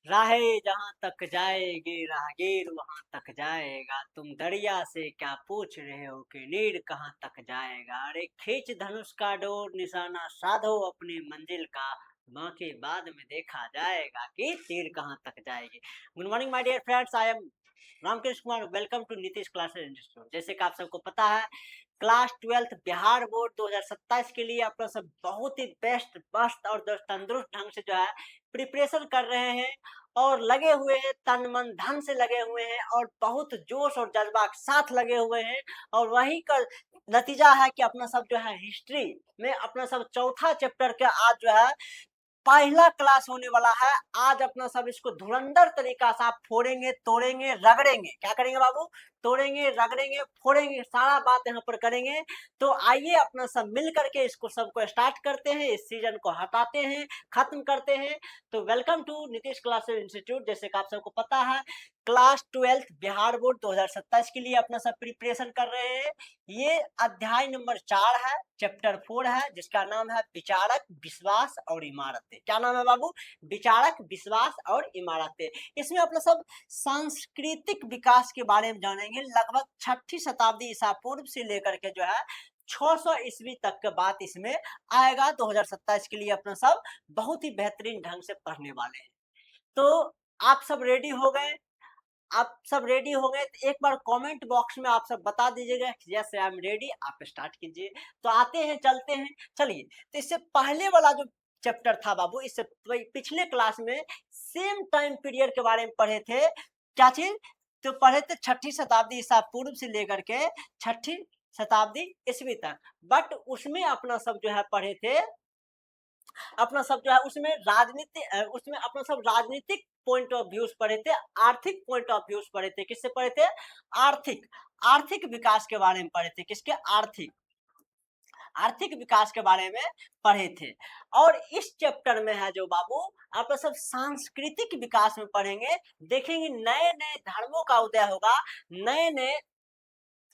राहें जहाँ तक जाएगी राहगीर वहाँ तक जाएगा। तुम दरिया से क्या पूछ रहे हो कि नीर कहाँ तक जाएगा। अरे खींच धनुष का डोर निशाना साधो अपनी मंजिल का। बाकी बाद में देखा जाएगा कि तीर कहाँ तक जाएगी। Good morning my dear friends, I am Ramkrishna Kumar. Welcome to Nitish classes institute. जैसे कि आप सबको पता है, क्लास 12th बिहार बोर्ड 2027 के लिए आप लोग सब बहुत ही बेस्ट मस्त और तंदुरुस्त ढंग से जो है प्रिपरेशन कर रहे हैं और लगे हुए हैं, तन मन धन से लगे हुए हैं और बहुत जोश और जज्बा के साथ लगे हुए हैं। और वही का नतीजा है कि अपना सब जो है हिस्ट्री में अपना सब चौथा चैप्टर के आज जो है पहला क्लास होने वाला है। आज अपना सब इसको धुरंधर तरीका से आप फोड़ेंगे, तोड़ेंगे, रगड़ेंगे। क्या करेंगे बाबू? तोड़ेंगे, रगड़ेंगे, फोड़ेंगे, सारा बात यहाँ पर करेंगे। तो आइए अपना सब मिल करके इसको सबको स्टार्ट करते हैं, इस सीजन को हटाते हैं, खत्म करते हैं। तो welcome to Nitish classes institute. जैसे कि आप सबको पता है, क्लास 12th बिहार बोर्ड 2027 के लिए अपना सब प्रिपरेशन कर रहे हैं। ये अध्याय नंबर 4 है, चैप्टर 4 है, जिसका नाम है विचारक, विश्वास और इमारतें। क्या नाम है बाबू? विचारक, विश्वास और इमारतें। इसमें अपना सब सांस्कृतिक विकास के बारे में जानेंगे। लगभग 6ठी शताब्दी ईसा पूर्व से लेकर के जो है 600 ईस्वी तक के बात इसमें आएगा। 2027 के लिए अपना सब बहुत ही बेहतरीन ढंग से पढ़ने वाले हैं। तो आप सब रेडी हो गए? आप सब रेडी हो गए तो एक बार कमेंट बॉक्स में आप सब बता दीजिएगा यस आई एम रेडी। आप स्टार्ट कीजिए। तो आते हैं, चलते हैं, चलिए। तो इससे पहले वाला जो चैप्टर था बाबू, इससे पिछले क्लास में सेम टाइम पीरियड के बारे में पढ़े थे। क्या चीज? तो पढ़े थे 6ठी शताब्दी ईसा पूर्व से लेकर के 6ठी शताब्दी ईस्वी तक। बट उसमें अपना सब जो है पढ़े थे, अपना सब जो है उसमें राजनीति उसमें अपना सब राजनीतिक पॉइंट ऑफ व्यूज पढ़े थे, आर्थिक पॉइंट ऑफ व्यूज पढ़े थे। किससे पढ़े थे? आर्थिक, आर्थिक विकास के बारे में पढ़े थे। किसके? आर्थिक, आर्थिक विकास के बारे में पढ़े थे। और इस चैप्टर में है जो बाबू, आप सब सांस्कृतिक विकास में पढ़ेंगे। देखेंगे नए नए धर्मों का उदय होगा, नए नए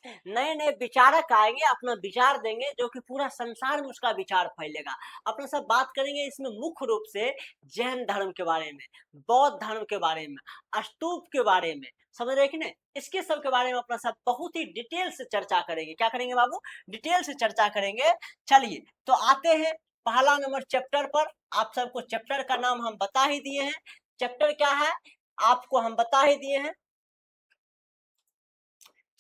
नए नए विचारक आएंगे, अपना विचार देंगे, जो कि पूरा संसार में उसका विचार फैलेगा। अपना सब बात करेंगे इसमें मुख्य रूप से जैन धर्म के बारे में, बौद्ध धर्म के बारे में, स्तूप के बारे में, समझ रहे कि नहीं? इसके सब के बारे में अपना सब बहुत ही डिटेल से चर्चा करेंगे। क्या करेंगे बाबू? डिटेल से चर्चा करेंगे। चलिए तो आते हैं पहला नंबर चैप्टर पर। आप सबको चैप्टर का नाम हम बता ही दिए हैं। चैप्टर क्या है आपको हम बता ही दिए हैं,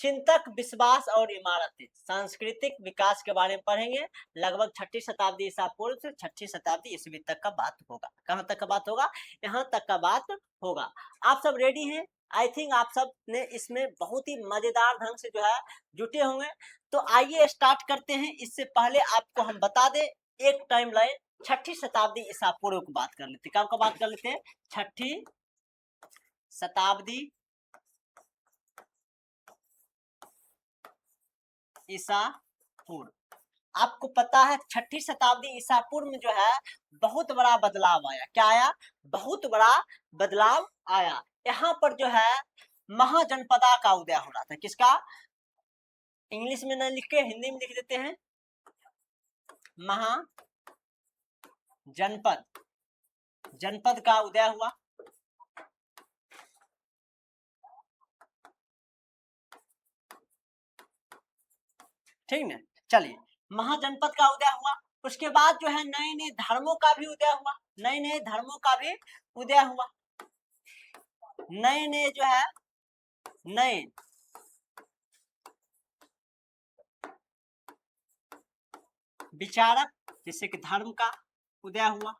चिंतक, विश्वास और इमारतें। सांस्कृतिक विकास के बारे में पढ़ेंगे। लगभग 6ठी शताब्दी ईसा पूर्व से 6ठी शताब्दी ईस्वी तक का बात होगा। कहां तक का बात होगा? यहाँ तक का बात होगा। आप सब रेडी हैं? आई थिंक आप सब ने इसमें बहुत ही मजेदार ढंग से जो है जुटे होंगे। तो आइए स्टार्ट करते हैं। इससे पहले आपको हम बता दें एक टाइम लाइन, 6ठी शताब्दी ईसा पूर्व की बात कर लेते हैं। क्या बात कर लेते हैं? 6ठी शताब्दी ईसा पूर्व। आपको पता है 6ठी शताब्दी ईसा पूर्व में जो है बहुत बड़ा बदलाव आया। क्या आया? बहुत बड़ा बदलाव आया। यहाँ पर जो है महाजनपदा का उदय हो रहा था। किसका? इंग्लिश में न लिख के हिंदी में लिख देते हैं, महाजनपद, जनपद का उदय हुआ। ठीक है, चलिए। महाजनपद का उदय हुआ। उसके बाद जो है नए नए धर्मों का भी उदय हुआ, नए नए धर्मों का भी उदय हुआ। नए नए जो है नए विचारक, जैसे कि धर्म का उदय हुआ।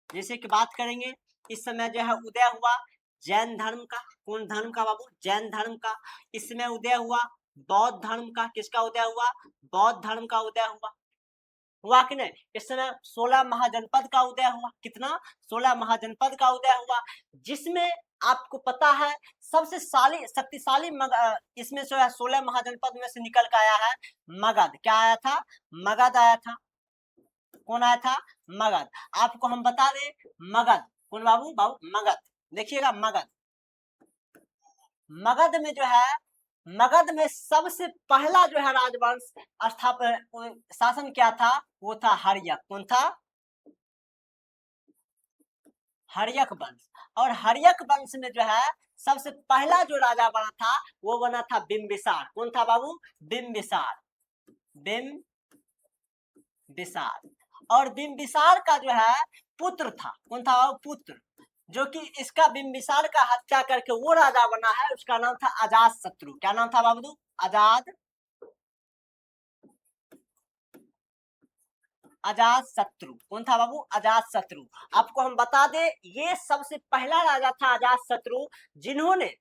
जैसे कि बात करेंगे इस समय जो है उदय हुआ जैन धर्म का। कौन धर्म का बाबू? जैन धर्म का। इस समय उदय हुआ बौद्ध धर्म का। किसका उदय हुआ? बौद्ध धर्म का उदय हुआ। हुआ कि नहीं? इस समय 16 महाजनपद का उदय हुआ। कितना? 16 महाजनपद का उदय हुआ, जिसमें आपको पता है सबसे शक्तिशाली इसमें जो है 16 महाजनपद में से निकल के आया है मगध। क्या आया था? मगध आया था। कौन आया था? मगध। आपको हम बता दें मगध कौन बाबू? बाबू मगध। देखिएगा मगध, मगध में जो है मगध में सबसे पहला जो है राजवंश स्थापन शासन क्या था? वो था हर्यक। कौन था? हर्यक वंश। और हर्यक वंश में जो है सबसे पहला जो राजा बना था वो बना था बिंबिसार। कौन था बाबू? बिंबिसार। बिंबिसार। और बिंबिसार का जो है पुत्र था, कौन था बाबू? पुत्र, जो कि इसका बिंबिसार का हत्या करके वो राजा बना है, उसका नाम था अजात शत्रु। क्या नाम था बाबू? अजात शत्रु। कौन था बाबू? अजात शत्रु। आपको हम बता दें ये सबसे पहला राजा था अजात शत्रु, जिन्होंने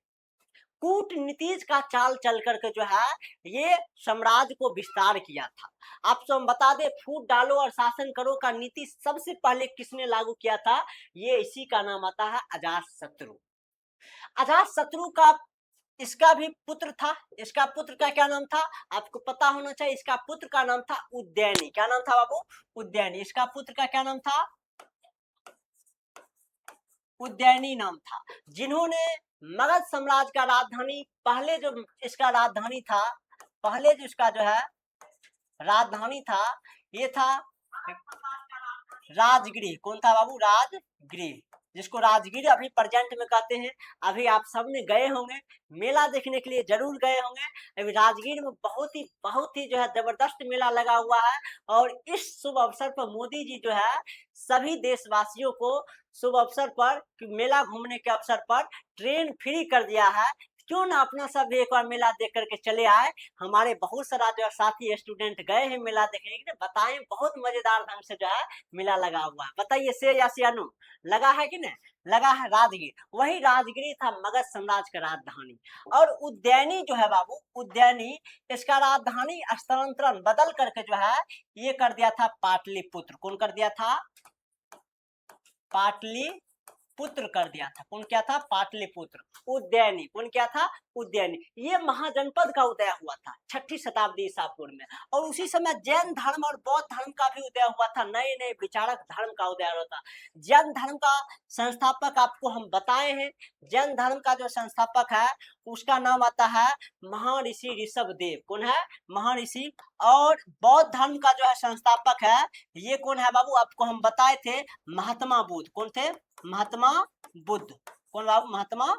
कूटनीति का चाल चल करके जो है ये साम्राज्य को विस्तार किया था। आपको हम बता दें फूट डालो और शासन करो का नीति सबसे पहले किसने लागू किया था? ये इसी का नाम आता है अजात शत्रु। अजात शत्रु का इसका भी पुत्र था। इसका पुत्र का क्या नाम था? आपको पता होना चाहिए। इसका पुत्र का नाम था उद्यैनी। क्या नाम था बाबू? उद्यैनी। इसका पुत्र का क्या नाम था? उद्यैनी नाम था, जिन्होंने मगध साम्राज्य का राजधानी पहले जो इसका राजधानी था, पहले जो इसका जो है राजधानी था ये था राजगृह। कौन था बाबू? राजगृह, जिसको राजगीर अभी प्रेजेंट में कहते हैं। अभी आप सबने गए होंगे, मेला देखने के लिए जरूर गए होंगे। अभी राजगीर में बहुत ही जो है जबरदस्त मेला लगा हुआ है। और इस शुभ अवसर पर मोदी जी जो है सभी देशवासियों को शुभ अवसर पर मेला घूमने के अवसर पर ट्रेन फ्री कर दिया है। क्यों ना अपना सब एक बार मेला देख करके चले आए। हमारे बहुत सारा जो साथी स्टूडेंट गए हैं मेला देखने के लिए, बताएं बहुत मजेदार ढंग से जो है मेला लगा हुआ है। बताइए से या सियानु, लगा है कि नहीं? लगा है। राजगीर, वही राजगीर था मगध साम्राज्य का राजधानी। और उद्यैनी जो है बाबू, उद्यैनी इसका राजधानी स्थानांतरण बदल करके जो है ये कर दिया था पाटलिपुत्र। कौन कर दिया था? पाटलिपुत्र कर दिया था। कौन क्या था? पाटलिपुत्र। उद्यैनी कौन क्या था? उद्यैनी। ये महाजनपद का उदय हुआ था 6ठी शताब्दी ईसा पूर्व में। और उसी समय जैन धर्म और बौद्ध धर्म का भी उदय हुआ था। नए नए विचारक धर्म का उदय हुआ था। जैन धर्म का संस्थापक आपको हम बताए हैं। जैन धर्म का जो संस्थापक है उसका नाम आता है महर्षि ऋषभदेव। कौन है? महर्षि। और बौद्ध धर्म का जो है संस्थापक है ये कौन है बाबू? आपको हम बताए थे महात्मा बुद्ध। कौन थे? महात्मा बुद्ध। कौन बाबू? महात्मा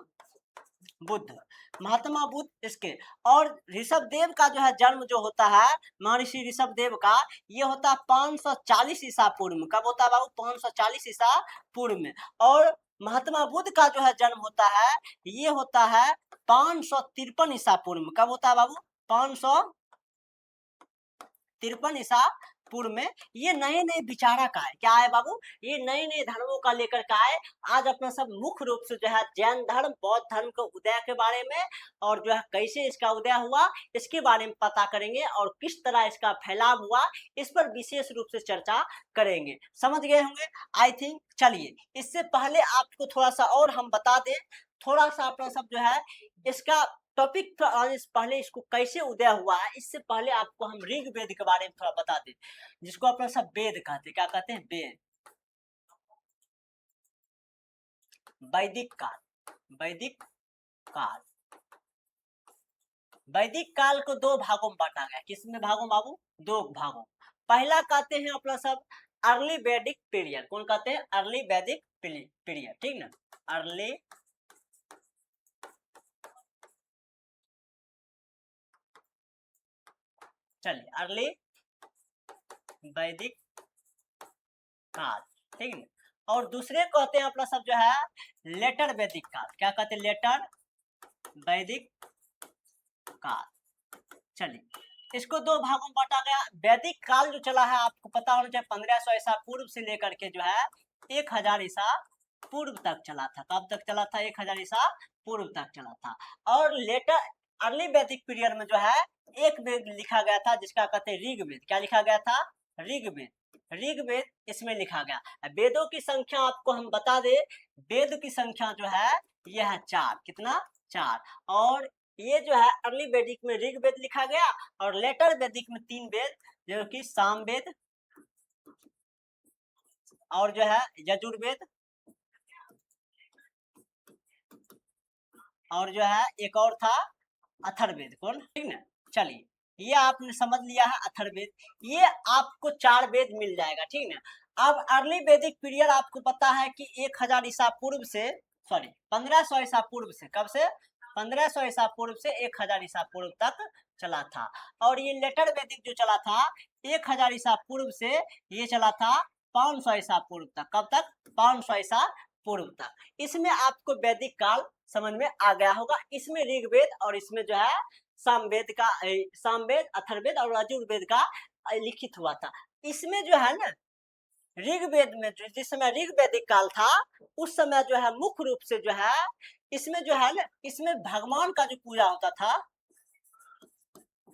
बुद्ध। महात्मा बुद्ध इसके। और ऋषभदेव का जो है जन्म जो होता है महर्षि ऋषभदेव का, ये होता है 540 ईसा पूर्व में। कब होता है बाबू? 540 ईसा पूर्व में। और महात्मा बुद्ध का जो है जन्म होता है ये होता है 553 ईसा पूर्व में। कब होता है बाबू? 553 ईसा पूर्व में। ये नए नए विचारक आए। क्या है बाबू? ये नए नए धर्मों का लेकर के आए। आज अपना सब मुख्य रूप से जो है जैन धर्म बौद्ध धर्म के उदय के बारे में और जो है कैसे इसका उदय हुआ इसके बारे में पता करेंगे और किस तरह इसका फैलाव हुआ इस पर विशेष रूप से चर्चा करेंगे। समझ गए होंगे आई थिंक। चलिए इससे पहले आपको थोड़ा सा और हम बता दें, थोड़ा सा अपना सब जो है इसका टॉपिक आने से पहले इसको कैसे उदय हुआ है इससे पहले आपको हम ऋग्वेद के बारे में थोड़ा बता दें, जिसको अपना सब वेद कहते हैं। क्या कहते हैं? वेद। वैदिक काल। वैदिक काल। वैदिक काल को दो भागों में बांटा गया। किसमें भागों बाबू? दो भागों। पहला कहते हैं अपना सब अर्ली वैदिक पीरियड। कौन कहते हैं? अर्ली वैदिक पीरियड। ठीक ना? अर्ली चलिए अर्ली वैदिक काल। ठीक है। और दूसरे कहते हैं अपना सब जो है लेटर वैदिक काल। क्या कहते हैं? लेटर वैदिक काल। चलिए इसको दो भागों में बांटा गया। वैदिक काल जो चला है आपको पता होना चाहिए 1500 ईसा पूर्व से लेकर के जो है 1000 ईसा पूर्व तक चला था। कब तक चला था? 1000 ईसा पूर्व तक चला था। और लेटर अर्ली वैदिक पीरियड में जो है एक वेद लिखा गया था जिसका कहते हैं ऋग्वेद। क्या लिखा गया था? ऋग्वेद। ऋग्वेद इसमें लिखा गया। वेदों की संख्या आपको हम बता दे, वेद की संख्या जो है यह है 4। कितना? 4। और ये जो है अर्ली वैदिक में ऋग्वेद लिखा गया और लेटर वैदिक में 3 वेद जो कि सामवेद और जो है यजुर्वेद और जो है एक और था अथर्ववेद। कौन? ठीक ना? चलिए ये आपने समझ लिया है अथर्ववेद। ये आपको 4 वेद मिल जाएगा। ठीक ना? अब अर्ली वैदिक पीरियड आपको पता है कि 1000 ईसा पूर्व से, सॉरी 1500 ईसा पूर्व से, कब से 1500 ईसा पूर्व से 1000 ईसा पूर्व तक चला था। और ये लेटर वैदिक जो चला था 1000 ईसा पूर्व से ये चला था 500 ईसा पूर्व तक। कब तक? 500 ईसा पूर्व तक। इसमें आपको वैदिक काल समझ में आ गया होगा। इसमें ऋग्वेद और इसमें जो है सामवेद का, सामवेद, अथर्ववेद और यजुर्वेद का लिखित हुआ था। इसमें जो है ना ऋग्वेद में जिस समय ऋग्वैदिक काल था उस समय जो है मुख्य रूप से जो है इसमें जो है ना इसमें भगवान का जो पूजा होता था,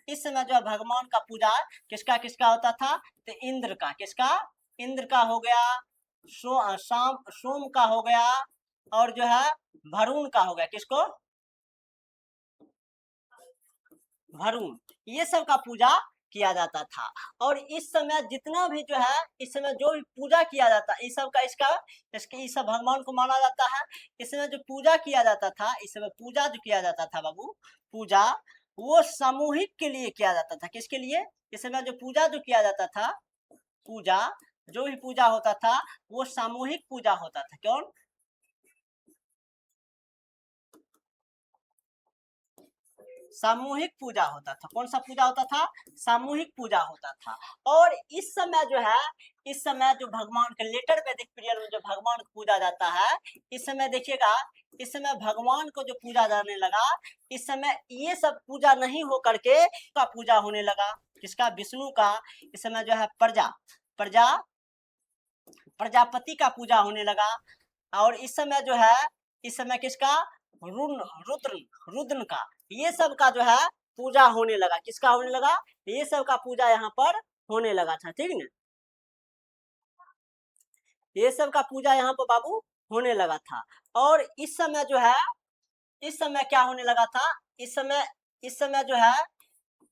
इस समय जो है भगवान का पूजा किसका किसका होता था? तो इंद्र का, किसका? इंद्र का हो गया, सोम का हो गया, और जो है वरुण का हो गया। किसको? वरुण। ये सब का पूजा किया जाता था। और इस समय जितना भी जो है इस समय जो भी पूजा किया जाता है इस सब का इसके इस सब भगवान को माना जाता है। इस समय जो पूजा किया जाता था, इस समय पूजा जो किया जाता था बाबू, पूजा वो सामूहिक के लिए किया जाता था। किसके लिए? इस समय जो पूजा जो किया जाता था, पूजा जो भी पूजा होता था वो सामूहिक पूजा होता था। क्यों? सामूहिक पूजा होता था। कौन सा पूजा होता था? सामूहिक पूजा होता था। और इस समय जो है इस समय जो भगवान के लेटर वैदिक पीरियड में जो भगवान को पूजा जाता है, इस समय देखिएगा इस समय भगवान को जो पूजा जाने लगा, इस समय ये सब पूजा नहीं हो करके का पूजा होने लगा। किसका? विष्णु का। इस समय जो है प्रजा प्रजापति का पूजा होने लगा। और इस समय जो है इस समय किसका? रुद्र रुद्र का, ये सब का जो है पूजा होने लगा। किसका होने लगा? ये सब का पूजा यहाँ पर होने लगा था। ठीक ना? ये सब का पूजा यहाँ पर बाबू होने लगा था। और इस समय जो है इस समय क्या होने लगा था? इस समय जो है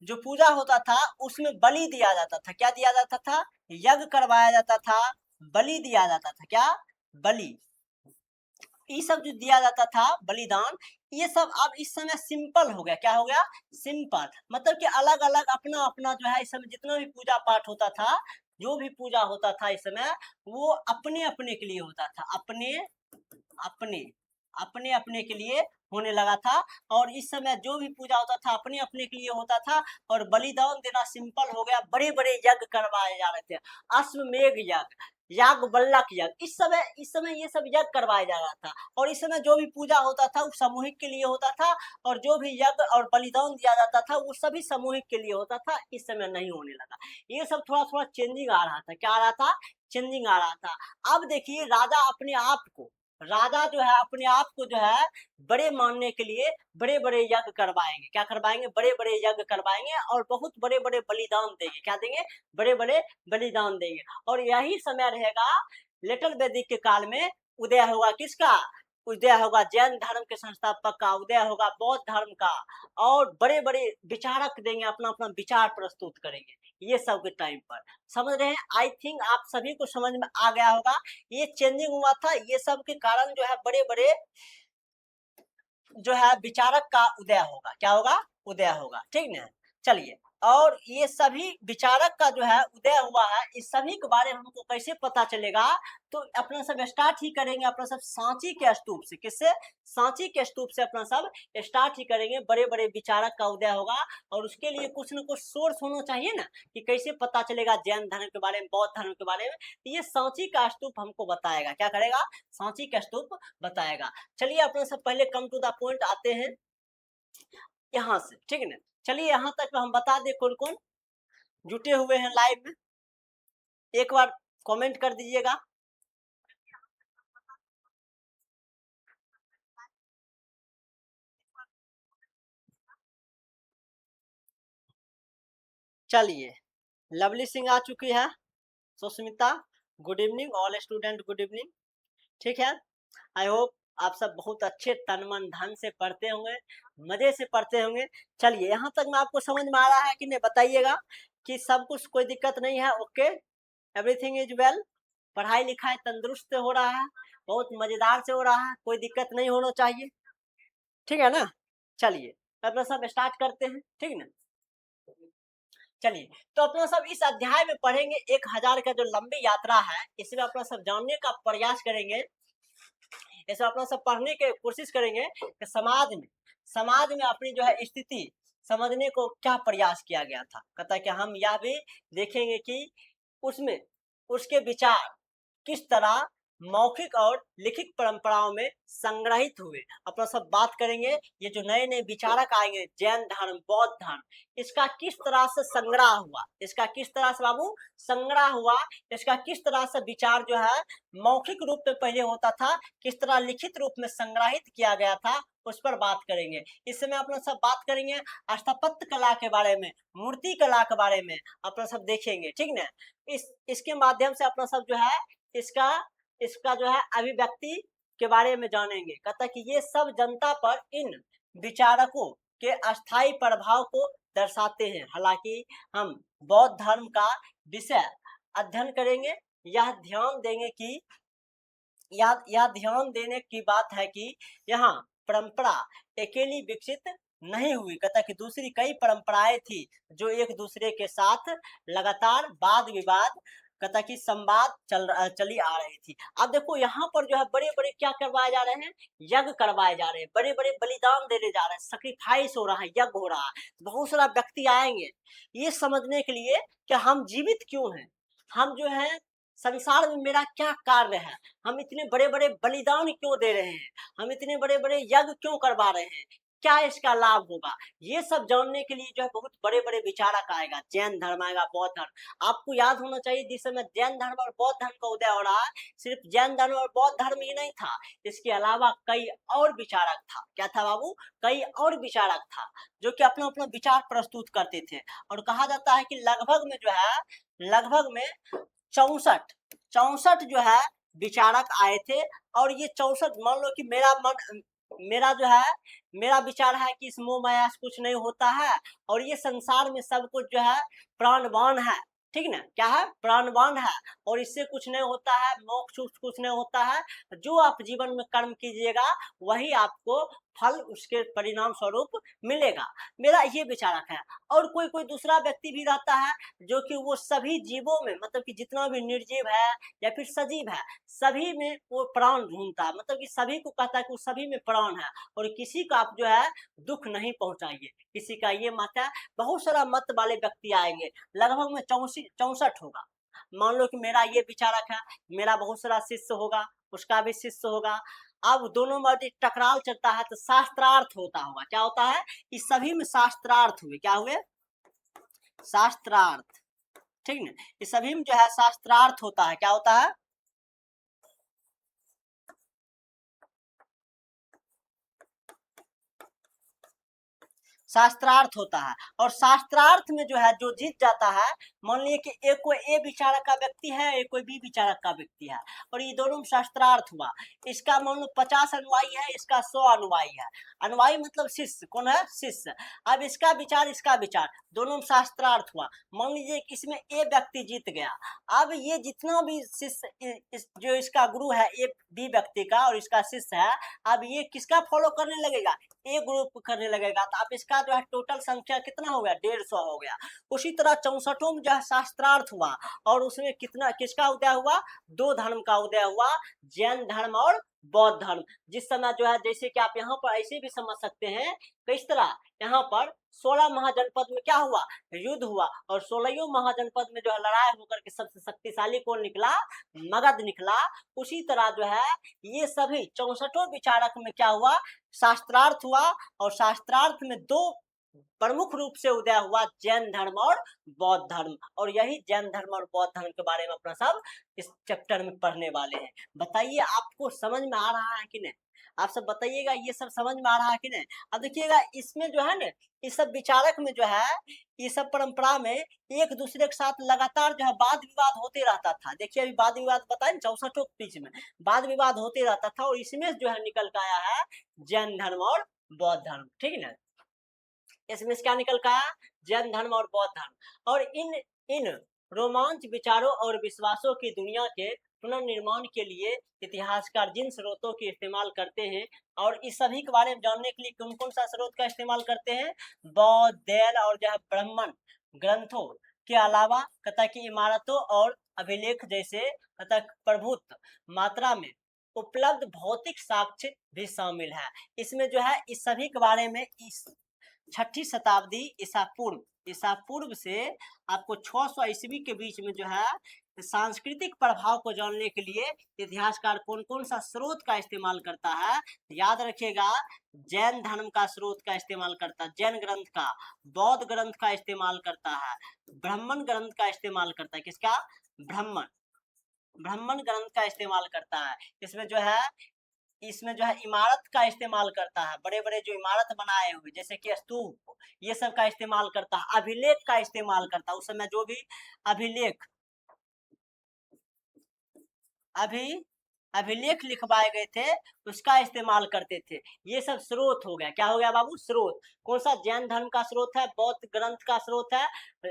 जो पूजा होता था उसमें बलि दिया जाता था। क्या दिया जाता था? यज्ञ करवाया जाता था, बलि दिया जाता था। क्या? बलि। ये सब जो दिया जाता था बलिदान, ये सब अब इस समय सिंपल हो गया। क्या हो गया? सिंपल। मतलब कि अलग अलग अपना अपना जो है इस समय जितना भी पूजा पाठ होता था, जो भी पूजा होता था इस समय वो अपने अपने के लिए होता था। अपने अपने अपने अपने के लिए होने लगा था। और इस समय जो भी पूजा होता था अपने अपने के लिए होता था। और बलिदान देना सिंपल हो गया। बड़े बड़े यज्ञ करवाए जा रहे थे। अश्वमेघ यज्ञ, याग बल्लक यज्ञ, इस समय ये सब यज्ञ करवाया जा रहा था। और इस समय जो भी पूजा होता था वो सामूहिक के लिए होता था। और जो भी यज्ञ और बलिदान दिया जाता था वो सभी सामूहिक के लिए होता था। इस समय नहीं होने लगा। ये सब थोड़ा थोड़ा चेंजिंग आ रहा था। क्या आ रहा था? चेंजिंग आ रहा था। अब देखिए राजा जो है अपने आप को जो है बड़े मानने के लिए बड़े बड़े यज्ञ करवाएंगे। क्या करवाएंगे? बड़े बड़े यज्ञ करवाएंगे और बहुत बड़े बड़े बलिदान देंगे। क्या देंगे? बड़े बड़े बलिदान देंगे। और यही समय रहेगा लेटर वैदिक के काल में उदय होगा। किसका? उदय होगा जैन धर्म के संस्थापक का, उदय होगा बौद्ध धर्म का। और बड़े बड़े विचारक देंगे, अपना अपना विचार प्रस्तुत करेंगे ये सब के टाइम पर। समझ रहे हैं? आई थिंक आप सभी को समझ में आ गया होगा। ये चेंजिंग हुआ था, ये सब के कारण जो है बड़े बड़े जो है विचारक का उदय होगा। क्या होगा? उदय होगा। ठीक ना? चलिए, और ये सभी विचारक का जो है उदय हुआ है, इस सभी के बारे में हमको कैसे पता चलेगा? तो अपना सब स्टार्ट ही करेंगे अपना सब सांची के स्तूप से। किससे? सांची के स्तूप से अपना सब स्टार्ट ही करेंगे। बड़े बड़े विचारक का उदय होगा। और उसके लिए कुछ न कुछ सोर्स होना चाहिए ना, कि कैसे पता चलेगा जैन धर्म के बारे में, बौद्ध धर्म के बारे में। ये सांची का स्तूप हमको बताएगा। क्या करेगा? सांची का स्तूप बताएगा। चलिए अपने सब पहले कम टू द पॉइंट आते हैं यहाँ से। ठीक है ना? चलिए यहाँ तक हम बता दें कौन कौन जुटे हुए हैं लाइव में। एक बार कमेंट कर दीजिएगा। चलिए, लवली सिंह आ चुकी है। Sushmita, good evening all student, good evening. ठीक है, आई होप आप सब बहुत अच्छे तन मन धन से पढ़ते होंगे, मजे से पढ़ते होंगे। चलिए यहाँ तक में आपको समझ में आ रहा है कि नहीं? बताइएगा कि सब कुछ, कोई दिक्कत नहीं है? Okay, everything is well. पढ़ाई लिखाई तंदुरुस्त से हो रहा है, बहुत मजेदार से हो रहा है, कोई दिक्कत नहीं होना चाहिए। ठीक है ना? चलिए अपना सब स्टार्ट करते हैं। ठीक है ना? चलिए, तो अपना सब इस अध्याय में पढ़ेंगे 1000 का जो लंबी यात्रा है, इसमें अपना सब जानने का प्रयास करेंगे। इसमें अपना सब पढ़ने की कोशिश करेंगे कि समाज में अपनी जो है स्थिति समझने को क्या प्रयास किया गया था। कहता है कि हम यह भी देखेंगे कि उसमें उसके विचार किस तरह मौखिक और लिखित परंपराओं में संग्रहित हुए। अपना सब बात करेंगे ये जो नए नए विचारक आएंगे, जैन धर्म, बौद्ध धर्म, इसका किस तरह से संग्रह हुआ, इसका किस तरह से बाबू संग्रह हुआ, इसका किस तरह से विचार जो है मौखिक रूप में पहले होता था, किस तरह लिखित रूप में संग्रहित किया गया था, उस पर बात करेंगे। इस समय अपना सब बात करेंगे स्थापत्य कला के बारे में, मूर्ति कला के बारे में अपना सब देखेंगे, ठीक ना। इसके माध्यम से अपना सब जो है इसका इसका जो है अभिव्यक्ति के बारे में जानेंगे। कहता है कि ये सब जनता पर इन विचारकों के अस्थायी प्रभाव को दर्शाते हैं। हालांकि हम बौद्ध धर्म का विषय अध्ययन करेंगे, यह ध्यान देने की बात है कि यहाँ परंपरा अकेली विकसित नहीं हुई। कहता कि दूसरी कई परंपराएं थी जो एक दूसरे के साथ लगातार वाद विवाद, कहता कि संवाद चली आ रही थी। अब देखो यहाँ पर जो है बड़े बड़े क्या करवाए जा रहे हैं, यज्ञ करवाए जा रहे हैं, बड़े बड़े बलिदान देने जा रहे हैं, सैक्रिफाइस हो रहा है, यज्ञ हो रहा है। बहुत सारा व्यक्ति आएंगे ये समझने के लिए कि हम जीवित क्यों हैं, हम जो है संसार में मेरा क्या कार्य है, हम इतने बड़े बड़े बलिदान क्यों दे रहे हैं, हम इतने बड़े बड़े यज्ञ क्यों करवा रहे हैं, क्या इसका लाभ होगा। ये सब जानने के लिए जो है बहुत बड़े बड़े विचारक आएगा, जैन धर्म आएगा, बौद्ध धर्म। आपको याद होना चाहिए जिस समय जैन धर्म और बौद्ध धर्म का उदय हो रहा है, सिर्फ जैन धर्म और बौद्ध धर्म ही नहीं था, इसके अलावा कई और विचारक था। क्या था बाबू, कई और विचारक था जो कि अपना अपना विचार प्रस्तुत करते थे। और कहा जाता है कि लगभग में 64 जो है विचारक आए थे। और ये 64 मान लो कि मेरा विचार है कि इस मोह माया से कुछ नहीं होता है और ये संसार में सब कुछ जो है प्राणवान है, ठीक ना, क्या है, प्राणवान है और इससे कुछ नहीं होता है, मोक्ष कुछ नहीं होता है। जो आप जीवन में कर्म कीजिएगा वही आपको फल उसके परिणाम स्वरूप मिलेगा, मेरा ये विचारक है। और कोई कोई दूसरा व्यक्ति भी रहता है जो कि वो सभी जीवों में, मतलब कि जितना भी निर्जीव है या फिर सजीव है, सभी में वो प्राण ढूंढता है, मतलब कि सभी को कहता है कि वो सभी में प्राण है और किसी का आप जो है दुख नहीं पहुंचाइए, किसी का ये मत है। बहुत सारा मत वाले व्यक्ति आएंगे, लगभग में 64 होगा। मान लो कि मेरा ये विचारक है, मेरा बहुत सारा शिष्य होगा, उसका भी शिष्य होगा। अब दोनों में टकराव चलता है तो शास्त्रार्थ होता होगा। क्या होता है, इस सभी में शास्त्रार्थ हुए, क्या हुए, शास्त्रार्थ, ठीक ना। इस सभी में जो है शास्त्रार्थ होता है। क्या होता है, शास्त्रार्थ होता है। और शास्त्रार्थ में जो है जो जीत जाता है, मान लीजिए कि एक कोई ए विचारक का व्यक्ति है, एक कोई बी विचारक का व्यक्ति है और ये दोनों में शास्त्रार्थ हुआ। इसका मान लो 50 अनुयायी है, इसका 100 अनुयायी है। अनुयायी मतलब शिष्य, कौन है, शिष्य। अब इसका विचार दोनों में शास्त्रार्थ हुआ। मान लीजिए कि इसमें ए व्यक्ति जीत गया। अब ये जितना भी शिष्य जो इसका गुरु है ए बी व्यक्ति का और इसका शिष्य है, अब ये किसका फॉलो करने लगेगा, ए ग्रुप करने लगेगा। तो अब इसका जो है टोटल संख्या कितना हो गया, 150 हो गया। उसी तरह 64 में जो है शास्त्रार्थ हुआ और उसमें किसका उदय हुआ, दो धर्म का उदय हुआ, जैन धर्म और बौद्ध धर्म। जिस समय जो है जैसे कि आप यहाँ पर ऐसे भी समझ सकते हैं कि इस तरह यहाँ पर 16 महाजनपद में क्या हुआ, युद्ध हुआ और 16 महाजनपद में जो है लड़ाई होकर के सबसे शक्तिशाली कौन निकला, मगध निकला। उसी तरह जो है ये सभी 64 विचारक में क्या हुआ, शास्त्रार्थ हुआ और शास्त्रार्थ में दो प्रमुख रूप से उदय हुआ, जैन धर्म और बौद्ध धर्म। और यही जैन धर्म और बौद्ध धर्म के बारे में अपना सब इस चैप्टर में पढ़ने वाले हैं। बताइए आपको समझ में आ रहा है कि नहीं, आप सब बताइएगा, ये सब समझ में आ रहा है कि नहीं। अब देखिएगा इसमें जो है ना, इस सब विचारक में जो है, ये सब परंपरा में एक दूसरे के साथ लगातार जो है वाद विवाद होते रहता था। देखिए अभी वाद विवाद बताए 64 के बीच में वाद विवाद होते रहता था और इसमें जो है निकल के आया है जैन धर्म और बौद्ध धर्म, ठीक है ना। इसमें से क्या निकल का आया, जैन धर्म और बौद्ध धर्म। और इन रोमांच विचारों और विश्वासों की दुनिया के पुनर्निर्माण के लिए इतिहासकार जिन स्रोतों की इस्तेमाल करते हैं, और इस सभी के बारे में जानने के लिए कौन कौन सा स्रोत का इस्तेमाल करते हैं, बौद्ध, जैन और जो है ग्रंथों के अलावा कथा की इमारतों और अभिलेख जैसे कथा प्रभुत्व मात्रा में उपलब्ध भौतिक साक्ष्य भी शामिल है। इसमें जो है इस सभी के बारे में इस 6ठी शताब्दी ईसा पूर्व से आपको 600 ईस्वी के बीच में जो है सांस्कृतिक प्रभाव को जानने के लिए इतिहासकार कौन कौन सा स्रोत का इस्तेमाल करता है, याद रखिएगा। जैन धर्म का स्रोत का इस्तेमाल करता है, जैन ग्रंथ का, बौद्ध ग्रंथ का इस्तेमाल करता है, ब्राह्मण ग्रंथ का इस्तेमाल करता है। किसका? ब्राह्मण ब्राह्मण ग्रंथ का इस्तेमाल करता है। इसमें जो है इमारत का इस्तेमाल करता है, बड़े बड़े जो इमारत बनाए हुए जैसे कि स्तूप, ये सब का इस्तेमाल करता है। अभिलेख का इस्तेमाल करता है, उस समय जो भी अभिलेख अभिलेख लिखवाए गए थे उसका इस्तेमाल करते थे। ये सब स्रोत हो गया। क्या हो गया बाबू? स्रोत। कौन सा? जैन धर्म का स्रोत है, बौद्ध ग्रंथ का स्रोत है,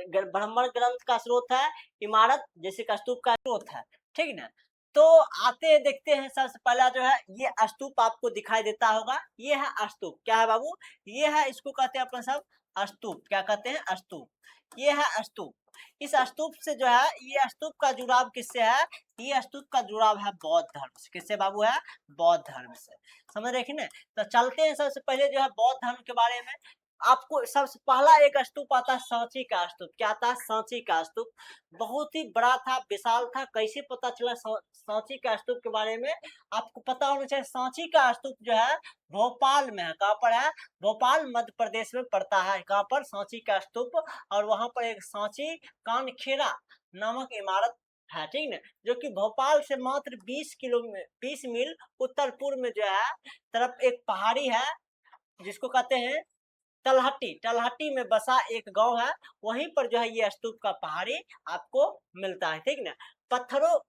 ब्राह्मण ग्रंथ का स्रोत है, इमारत जैसे स्तूप का स्रोत है। ठीक ना? तो आते देखते हैं, सबसे पहला जो है ये स्तूप आपको दिखाई देता होगा। ये है स्तूप। क्या है बाबू? ये है, इसको कहते हैं अपन सब स्तूप। क्या कहते हैं? स्तूप। ये है स्तूप। इस स्तूप से जो है, ये स्तूप का जुड़ाव किससे है? ये स्तूप का जुड़ाव है बौद्ध धर्म से। किससे बाबू? है बौद्ध धर्म से। समझ रहे ना? तो चलते हैं, सबसे पहले जो है बौद्ध धर्म के बारे में। आपको सबसे पहला एक स्तूप आता है, सांची का स्तूप। क्या आता है? सांची का स्तूप। बहुत ही बड़ा था, विशाल था। कैसे पता चला सांची का स्तूप के बारे में? आपको पता होना चाहिए। सांची का स्तूप जो है भोपाल में है। कहाँ पर है? भोपाल मध्य प्रदेश में पड़ता है। कहाँ पर? सांची का स्तूप। और वहां पर एक सांची कानखेड़ा नामक इमारत है। ठीक ना? जो कि भोपाल से मात्र 20 मील उत्तर पूर्व में जो है तरफ एक पहाड़ी है, जिसको कहते हैं तलहटी में बसा एक गांव है। वहीं पर जो है ये स्तूप का पहाड़ी आपको मिलता है। ठीक ना? पत्थरों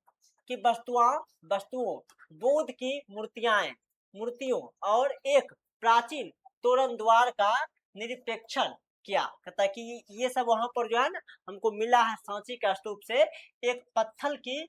की वस्तुओं, बुद्ध की मूर्तियों और एक प्राचीन तोरण द्वार का निरीक्षण किया। कहता है कि ये सब वहां पर जो है ना हमको मिला है। सांची का स्तूप से एक पत्थर की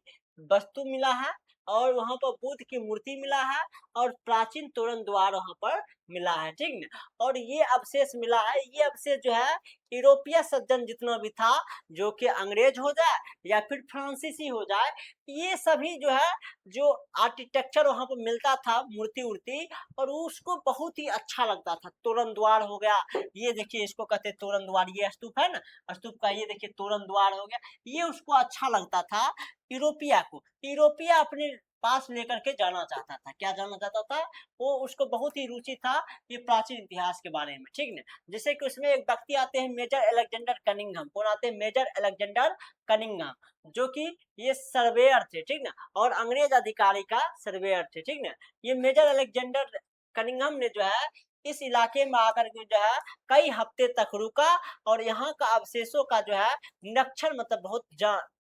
वस्तु मिला है, और वहां पर बुद्ध की मूर्ति मिला है, और प्राचीन तोरण द्वार वहां पर मिला है। ठीक ना? और ये अवशेष मिला है। ये अवशेष जो है यूरोपीय सज्जन जितना भी था, जो कि अंग्रेज हो जाए या फिर फ्रांसीसी हो जाए, ये सभी जो है जो आर्किटेक्चर वहां पर मिलता था, मूर्ति उर्ति, और उसको बहुत ही अच्छा लगता था। तोरण द्वार हो गया, ये देखिए इसको कहते तोरण द्वार। ये स्तूप है ना, स्तूप का ये देखिए तोरण द्वार हो गया। ये उसको अच्छा लगता था यूरोपिया को। यूरोपिया अपने पास लेकर के जाना चाहता था। क्या जाना चाहता था? वो उसको बहुत ही रुचि था ये प्राचीन इतिहास के बारे में। ठीक ना? जैसे कि उसमें एक व्यक्ति आते हैं, मेजर अलेक्जेंडर कनिंघम। कौन आते हैं? मेजर अलेक्जेंडर कनिंघम, जो कि ये सर्वेयर थे। ठीक ना? और अंग्रेज अधिकारी का सर्वेयर थे। ठीक ना? ये मेजर अलेक्जेंडर कनिंघम ने जो है इस इलाके में आकर के जो है कई हफ्ते तक रुका, और यहाँ का अवशेषों का जो है निरीक्षण, मतलब बहुत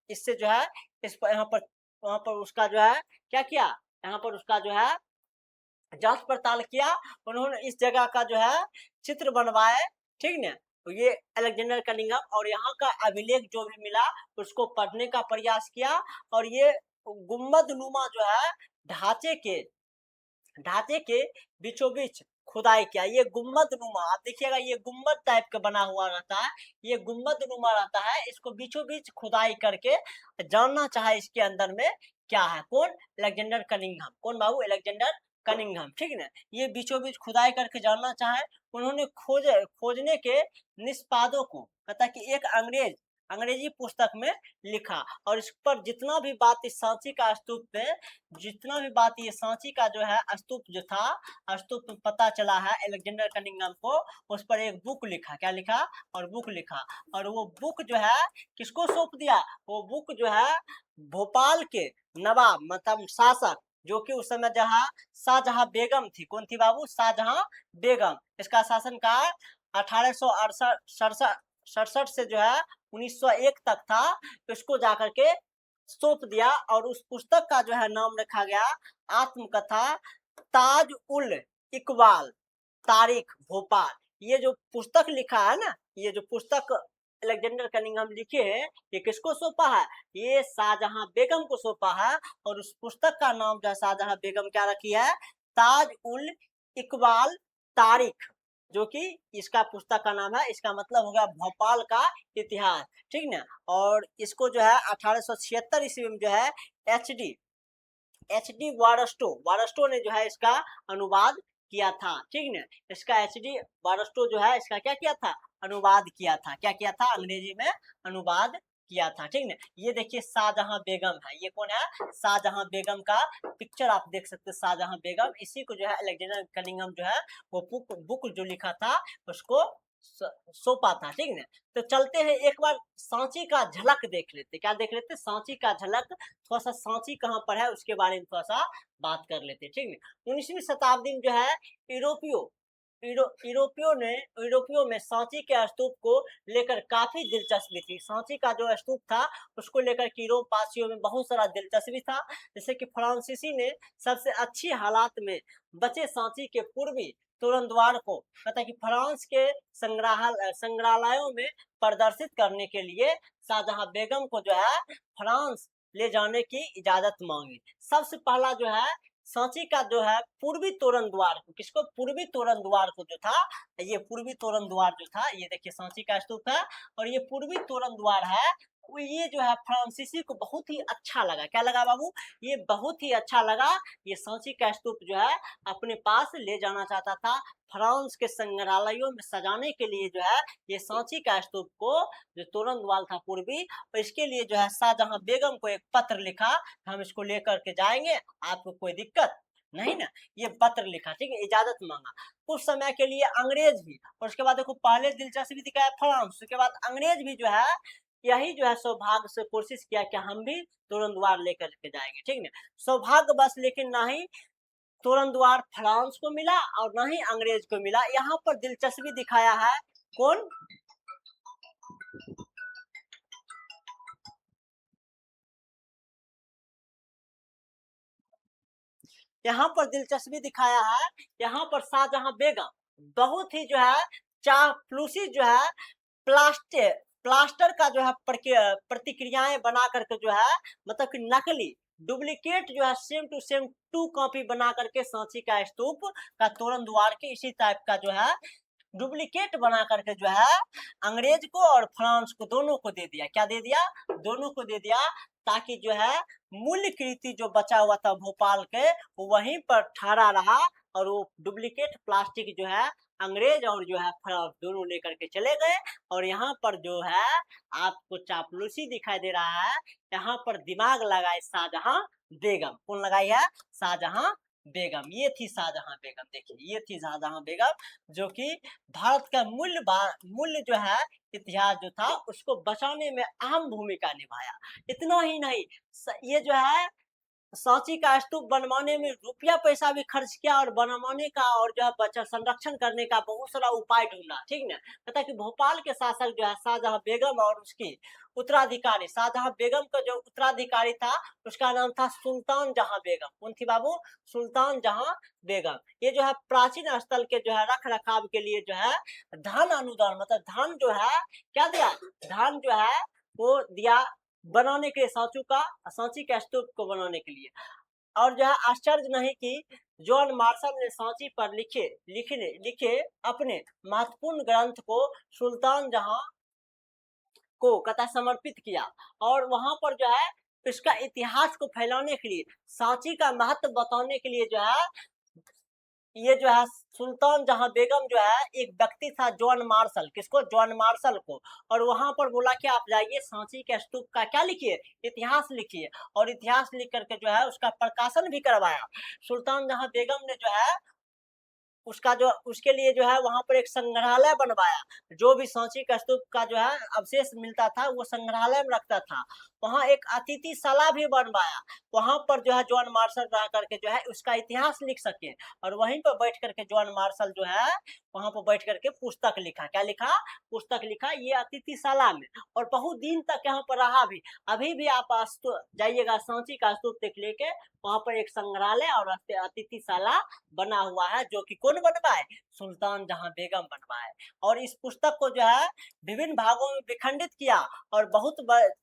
इससे जो है इस पर यहाँ पर वहां पर उसका जो है क्या किया, यहाँ पर उसका जो है जांच पड़ताल किया। उन्होंने इस जगह का जो है चित्र बनवाए। ठीक ना? तो ये अलेक्जेंडर कनिंघम, और यहाँ का अभिलेख जो भी मिला उसको पढ़ने का प्रयास किया। और ये गुम्बद नुमा जो है ढांचे के बीचों बीच खुदाई किया। ये गुम्बद नुमा, आप देखिएगा ये गुम्बद टाइप का बना हुआ रहता है, ये गुम्बद नुमा रहता है। इसको बीचों बीच खुदाई करके जानना चाहे इसके अंदर में क्या है। कौन? Alexander Cunningham. कौन बाबू? Alexander Cunningham. ठीक ना? ये बीचों बीच खुदाई करके जानना चाहे। उन्होंने खोजने के निष्पादों को कहता कि एक अंग्रेजी पुस्तक में लिखा, और इस पर जितना भी बात इस सांची का स्तूप पे, जितना भी बात ये सांची का जो है स्तूप जो था, स्तूप पता चला है अलेक्जेंडर कनिंघम को, उस पर एक बुक लिखा। क्या लिखा? और बुक लिखा। और वो बुक जो है किसको सौंप दिया? वो बुक जो है भोपाल के नवाब, मतलब शासक, जो कि उस समय जहाँ शाहजहां बेगम थी। कौन थी बाबू? शाहजहां बेगम। इसका शासन काल 1867 से जो है 1901 तक था। इसको जाकर के सौंप दिया, और उस पुस्तक का जो है नाम रखा गया आत्मकथा ताज उल इकबाल, तारीख भोपाल। ये जो पुस्तक लिखा है ना, ये जो पुस्तक अलेक्जेंडर कनिंघम लिखे हैं, ये किसको सौंपा है? ये शाहजहां बेगम को सौंपा है। और उस पुस्तक का नाम जो है शाहजहां बेगम क्या रखी है? ताज उल इकबाल तारीख जो कि इसका पुस्तक का नाम है, इसका मतलब हो गया भोपाल का इतिहास, ठीक ना। और इसको जो है 1876 ईस्वी में जो है एच डी वारस्टो ने जो है इसका अनुवाद किया था, ठीक ना। इसका एच डी वारस्टो जो है इसका क्या किया था, अनुवाद किया था। क्या किया था, अंग्रेजी में अनुवाद किया था, ठीक ना। ये देखिए शाहजहां बेगम है, ये कौन है, शाहजहां बेगम का पिक्चर आप देख सकते हैं, शाहजहां बेगम। इसी को जो है अलेक्जेंडर कनिंघम जो है वो बुक जो लिखा था उसको सौंपा था, ठीक ना। तो चलते हैं एक बार सांची का झलक देख लेते, क्या देख लेते, सांची का झलक। थोड़ा सा सांची कहाँ पर है उसके बारे में थोड़ा सा बात कर लेते हैं, ठीक है। 19वीं शताब्दी में जो है यूरोपियो यूरोपियों में सांची के स्तूप को लेकर काफी दिलचस्पी थी। सांची का जो स्तूप था उसको लेकर के यूरोप वासियों में बहुत सारा दिलचस्पी था। जैसे कि फ्रांसीसी ने सबसे अच्छी हालात में बचे सांची के पूर्वी तोरण द्वार को पता कि फ्रांस के संग्रहालयों में प्रदर्शित करने के लिए शाहजहां बेगम को जो है फ्रांस ले जाने की इजाजत मांगी। सबसे पहला जो है सांची का जो है पूर्वी तोरण द्वार को, किसको, पूर्वी तोरण द्वार को जो था, ये पूर्वी तोरण द्वार जो था, ये देखिए सांची का स्तूप है और ये पूर्वी तोरण द्वार है। ये जो है फ्रांसीसी को बहुत ही अच्छा लगा। क्या लगा बाबू, ये बहुत ही अच्छा लगा। ये सांची का स्तूप जो है अपने पास ले जाना चाहता था, फ्रांस के संग्रहालयों में सजाने के लिए जो है ये सांची का स्तूप को, जो तोरण द्वार था पूर्वी, और इसके लिए जो है शाहजहां बेगम को एक पत्र लिखा, हम इसको लेकर के जाएंगे, आपको कोई दिक्कत नहीं ना। ये पत्र लिखा, ठीक है, इजाजत मांगा। कुछ समय के लिए अंग्रेज भी, और उसके बाद देखो पहले दिलचस्पी दिखाया फ्रांस, उसके बाद अंग्रेज भी जो है यही जो है सौभाग्य से कोशिश किया कि हम भी तोरण द्वार लेकर के जाएंगे, ठीक ना। सौभाग्य बस लेकिन ना ही तोरण द्वार फ्रांस को मिला और ना ही अंग्रेज को मिला। यहाँ पर दिलचस्पी दिखाया है कौन, यहाँ पर दिलचस्पी दिखाया है, यहाँ पर शाहजहां बेगम बहुत ही जो है चापलूसी जो है प्लास्टर प्लास्टर का जो है प्रतिक्रियाएं बना करके जो है, मतलब कि नकली डुप्लीकेट जो है same to same to copy बना करके सांची का स्तूप का तोरण द्वार के इसी टाइप का जो है डुप्लीकेट बना करके जो है अंग्रेज को और फ्रांस को दोनों को दे दिया। क्या दे दिया, दोनों को दे दिया, ताकि जो है मूल कृति जो बचा हुआ था भोपाल के वो वहीं पर ठहरा रहा, और वो डुप्लीकेट प्लास्टिक जो है अंग्रेज और जो है फ्रांस दोनों लेकर के चले गए। और यहाँ पर जो है आपको चापलूसी दिखाई दे रहा है, यहाँ पर दिमाग लगाए शाहजहां बेगम, कौन लगाई है, शाहजहां बेगम। ये थी शाहजहां बेगम, देखिए ये थी शाहजहां बेगम, जो कि भारत का मूल्य जो है इतिहास जो था उसको बचाने में अहम भूमिका निभाया। इतना ही नहीं, ये जो है सांची का स्तूप बनवाने में रुपया पैसा भी खर्च किया, और बनवाने का और जो है बचा संरक्षण करने का बहुत सारा उपाय ढूंढा, ठीक ना। पता कि भोपाल के शासक जो है शाहजहां बेगम और उसकी उत्तराधिकारी, शाहजहां बेगम का जो उत्तराधिकारी था उसका नाम था सुल्तान जहां बेगम। कौन थी बाबू, सुल्तान जहां बेगम। ये जो है प्राचीन स्थल के जो है रख रखाव के लिए जो है धन अनुदान, मतलब धन जो है क्या दिया, धन जो है वो दिया बनाने के लिए, सांची के स्तूप को बनाने के लिए। और जो है आश्चर्य नहीं कि जॉन मार्शल ने सांची पर लिखे अपने महत्वपूर्ण ग्रंथ को सुल्तान जहां को कथा समर्पित किया, और वहां पर जो है इसका इतिहास को फैलाने के लिए, सांची का महत्व बताने के लिए जो है ये जो है सुल्तान जहां बेगम जो है एक व्यक्ति था जॉन मार्शल, किसको, जॉन मार्शल को, और वहां पर बोला कि आप जाइए सांची के स्तूप का क्या लिखिए, इतिहास लिखिए, और इतिहास लिख करके जो है उसका प्रकाशन भी करवाया। सुल्तान जहां बेगम ने जो है उसके लिए जो है वहां पर एक संग्रहालय बनवाया, जो भी सांची का स्तूप का जो है अवशेष मिलता था वो संग्रहालय में रखता था। वहां एक अतिथिशाला भी बनवाया, वहां पर जो है जॉन मार्शल रह करके जो है उसका इतिहास लिख सके, और वहीं पर बैठ करके जॉन मार्शल जो है वहां पर बैठ करके पुस्तक लिखा। क्या लिखा, पुस्तक लिखा, ये अतिथिशाला में, और बहुत दिन तक यहाँ पर रहा भी। अभी भी आप जाइएगा सांची का स्तूप देख लेके, वहां पर एक संग्रहालय और अतिथिशाला बना हुआ है, जो कि कौन बनवाए, सुल्तान जहां बेगम बनवाए। और इस पुस्तक को जो है विभिन्न भागों में विखंडित किया और बहुत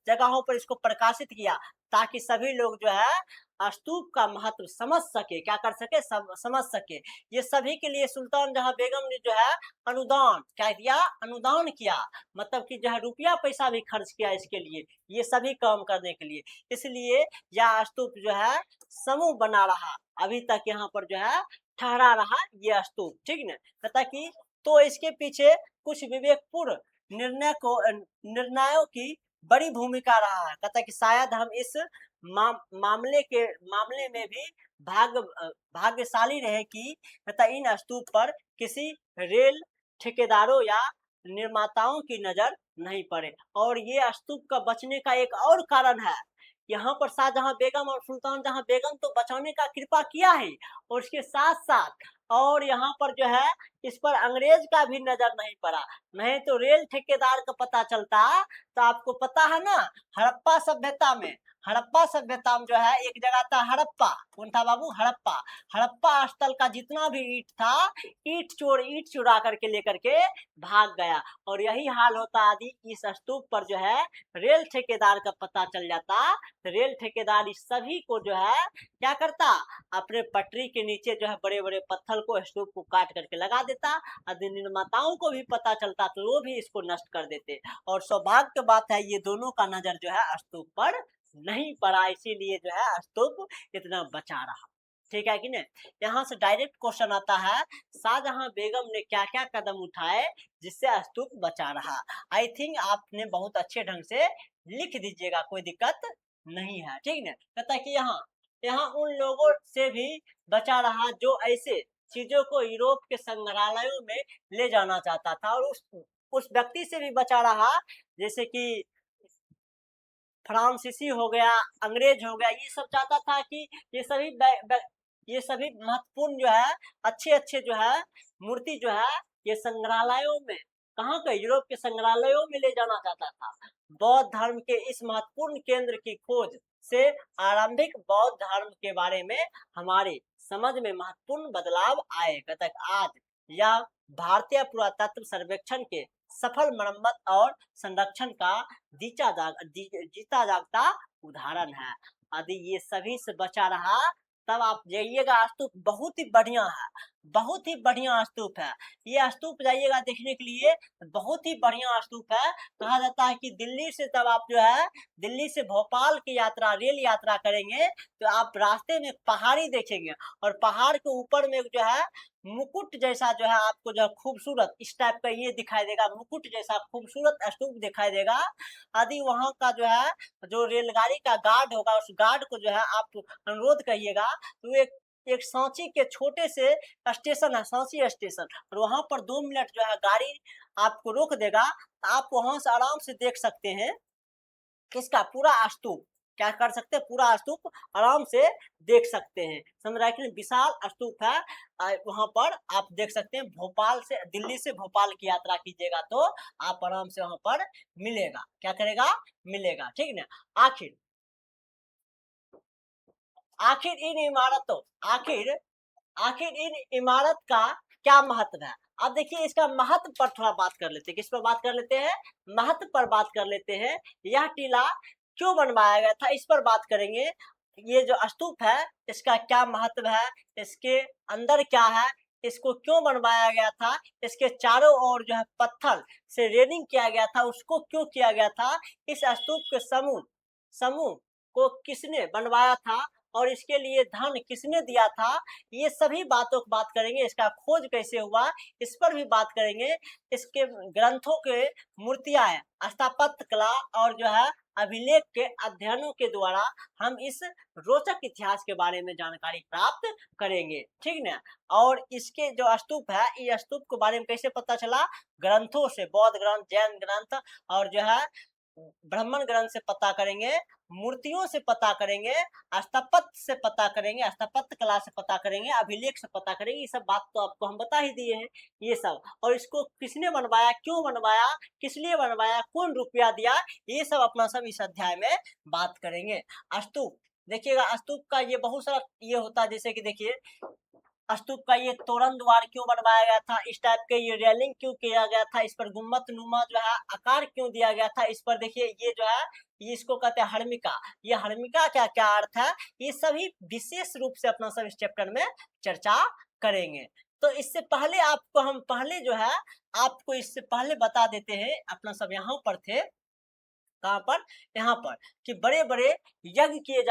जगहों पर इसको प्रकाशित किया ताकि सभी लोग जो है स्तूप का महत्व समझ सके, क्या कर सके, समझ सके। ये सभी के लिए सुल्तान जहां बेगम ने जो है अनुदान क्या दिया, अनुदान किया, मतलब कि जो है रुपया पैसा भी खर्च किया इसके लिए, ये सभी काम करने के लिए। इसलिए यह स्तूप जो है समूह बना रहा, अभी तक यहाँ पर जो है ठहरा रहा ये स्तूप, ठीक ना। कहता कि तो इसके पीछे कुछ विवेकपूर्ण निर्णयों की बड़ी भूमिका रहा है। कहता कि शायद हम इस मामले में भी भाग्यशाली रहे कि कहता इन स्तूप पर किसी रेल ठेकेदारों या निर्माताओं की नजर नहीं पड़े। और ये स्तूप का बचने का एक और कारण है, यहाँ पर शाहजहां बेगम और सुल्तान जहां बेगम तो बचाने का कृपा किया है, और उसके साथ साथ और यहाँ पर जो है इस पर अंग्रेज का भी नजर नहीं पड़ा। नहीं तो रेल ठेकेदार का पता चलता, तो आपको पता है ना, हड़प्पा सभ्यता में, हड़प्पा सभ्यता में जो है एक जगह था हड़प्पा, कौन था बाबू, हड़प्पा। हड़प्पा स्थल का जितना भी ईंट था, ईंट चुरा करके लेकर के भाग गया। और यही हाल होता आदि इस स्तूप पर जो है रेल ठेकेदार का पता चल जाता, रेल ठेकेदार इस सभी को जो है क्या करता, अपने पटरी के नीचे जो है बड़े बड़े पत्थर को, स्तूप को काट करके लगा देता। यदि निर्माताओं को भी पता चलता तो वो भी इसको नष्ट कर देते। और सौभाग्य की बात है ये दोनों का नजर जो है स्तूप पर नहीं पड़ा, इसीलिए जो है स्तूप इतना बचा रहा। ठीक है कि नहीं। यहाँ से डायरेक्ट क्वेश्चन आता है, शाहजहां बेगम ने क्या क्या कदम उठाए जिससे स्तूप बचा रहा। आई थिंक आपने बहुत अच्छे ढंग से लिख दीजिएगा, कोई दिक्कत नहीं है, ठीक है। कहता है कि यहाँ यहाँ उन लोगों से भी बचा रहा जो ऐसे चीजों को यूरोप के संग्रहालयों में ले जाना चाहता था, और उस व्यक्ति से भी बचा रहा जैसे कि फ्रांसीसी हो गया, अंग्रेज हो गया, ये सब चाहता था कि ये सभी महत्वपूर्ण जो है अच्छे अच्छे जो है मूर्ति जो है ये संग्रहालयों में, कहाँ के, यूरोप के संग्रहालयों में ले जाना चाहता था। बौद्ध धर्म के इस महत्वपूर्ण केंद्र की खोज से आरंभिक बौद्ध धर्म के बारे में हमारे समझ में महत्वपूर्ण बदलाव आए। तक आज यह भारतीय पुरातत्व सर्वेक्षण के सफल मरम्मत और संरक्षण का जीता जागता उदाहरण है। यदि ये सभी से बचा रहा तब आप जाइएगा, स्तूप बहुत ही बढ़िया है, बहुत ही बढ़िया स्तूप है। ये स्तूप जाइएगा देखने के लिए, बहुत ही बढ़िया स्तूप है। कहा जाता है कि दिल्ली से तब आप जो है दिल्ली से भोपाल की यात्रा, रेल यात्रा करेंगे तो आप रास्ते में पहाड़ी देखेंगे, और पहाड़ के ऊपर में जो है मुकुट जैसा जो है आपको जो है खूबसूरत इस टाइप का ये दिखाई देगा, मुकुट जैसा खूबसूरत स्तूप दिखाई देगा। यदि वहाँ का जो है जो रेलगाड़ी का गार्ड होगा, उस गार्ड को जो है आप अनुरोध करिएगा, तो एक सांची के छोटे से स्टेशन है, सांची स्टेशन, और वहां पर 2 मिनट जो है गाड़ी आपको रोक देगा। आप वहां से आराम से देख सकते हैं किसका, पूरा स्तूप, क्या कर सकते हैं, पूरा स्तूप आराम से देख सकते हैं। समझ रहे हैं, विशाल स्तूप है। वहां पर आप देख सकते हैं, भोपाल से, दिल्ली से भोपाल की यात्रा कीजिएगा तो आप आराम से वहां पर मिलेगा, क्या करेगा, मिलेगा, ठीक ना। आखिर आखिर इन इमारतों आखिर आखिर इन इमारत का क्या महत्व है। अब देखिए इसका महत्व पर थोड़ा बात कर लेते हैं, किस पर बात कर लेते हैं, महत्व पर बात कर लेते हैं। यह टीला क्यों बनवाया गया था, इस पर बात करेंगे। ये जो स्तूप है इसका क्या महत्व है, इसके अंदर क्या है, इसको क्यों बनवाया गया था, इसके चारों ओर जो है पत्थर से रेलिंग किया गया था, उसको क्यों किया गया था, इस स्तूप के समूह को किसने बनवाया था, और इसके लिए धन किसने दिया था, ये सभी बातों की बात करेंगे। इसका खोज कैसे हुआ इस पर भी बात करेंगे। इसके ग्रंथों के मूर्तियां, स्थापत्य कला और जो है अभिलेख के अध्ययनों के द्वारा हम इस रोचक इतिहास के बारे में जानकारी प्राप्त करेंगे, ठीक ना। और इसके जो स्तूप है, ये स्तूप के बारे में कैसे पता चला, ग्रंथों से, बौद्ध ग्रंथ, जैन ग्रंथ और जो है ब्राह्मण ग्रंथ से पता करेंगे, मूर्तियों से पता करेंगे, स्थापत्य से पता करेंगे, स्थापत्य कला से पता करेंगे, अभिलेख से पता करेंगे। ये सब बात तो आपको हम बता ही दिए हैं ये सब। और इसको किसने बनवाया, क्यों बनवाया, किस लिए बनवाया, कौन रुपया दिया, ये सब अपना सब इस अध्याय में बात करेंगे। स्तूप देखिएगा, स्तूप का ये बहुत सारा ये होता है, जैसे कि देखिए स्तूप का ये तोरण द्वार क्यों बनवाया गया था, इस टाइप के ये रेलिंग क्यों किया गया था, इस पर गुम्बद नुमा जो है आकार क्यों दिया गया था, इस पर देखिए ये जो है ये इसको कहते हैं हर्मिका, ये हर्मिका क्या क्या अर्थ है, ये सभी विशेष रूप से अपना सब इस चैप्टर में चर्चा करेंगे। तो इससे पहले आपको हम पहले जो है आपको इससे पहले बता देते हैं, अपना सब यहाँ पर थे, कहाँ पर, यहाँ पर, कि बड़े बड़े यज्ञ किए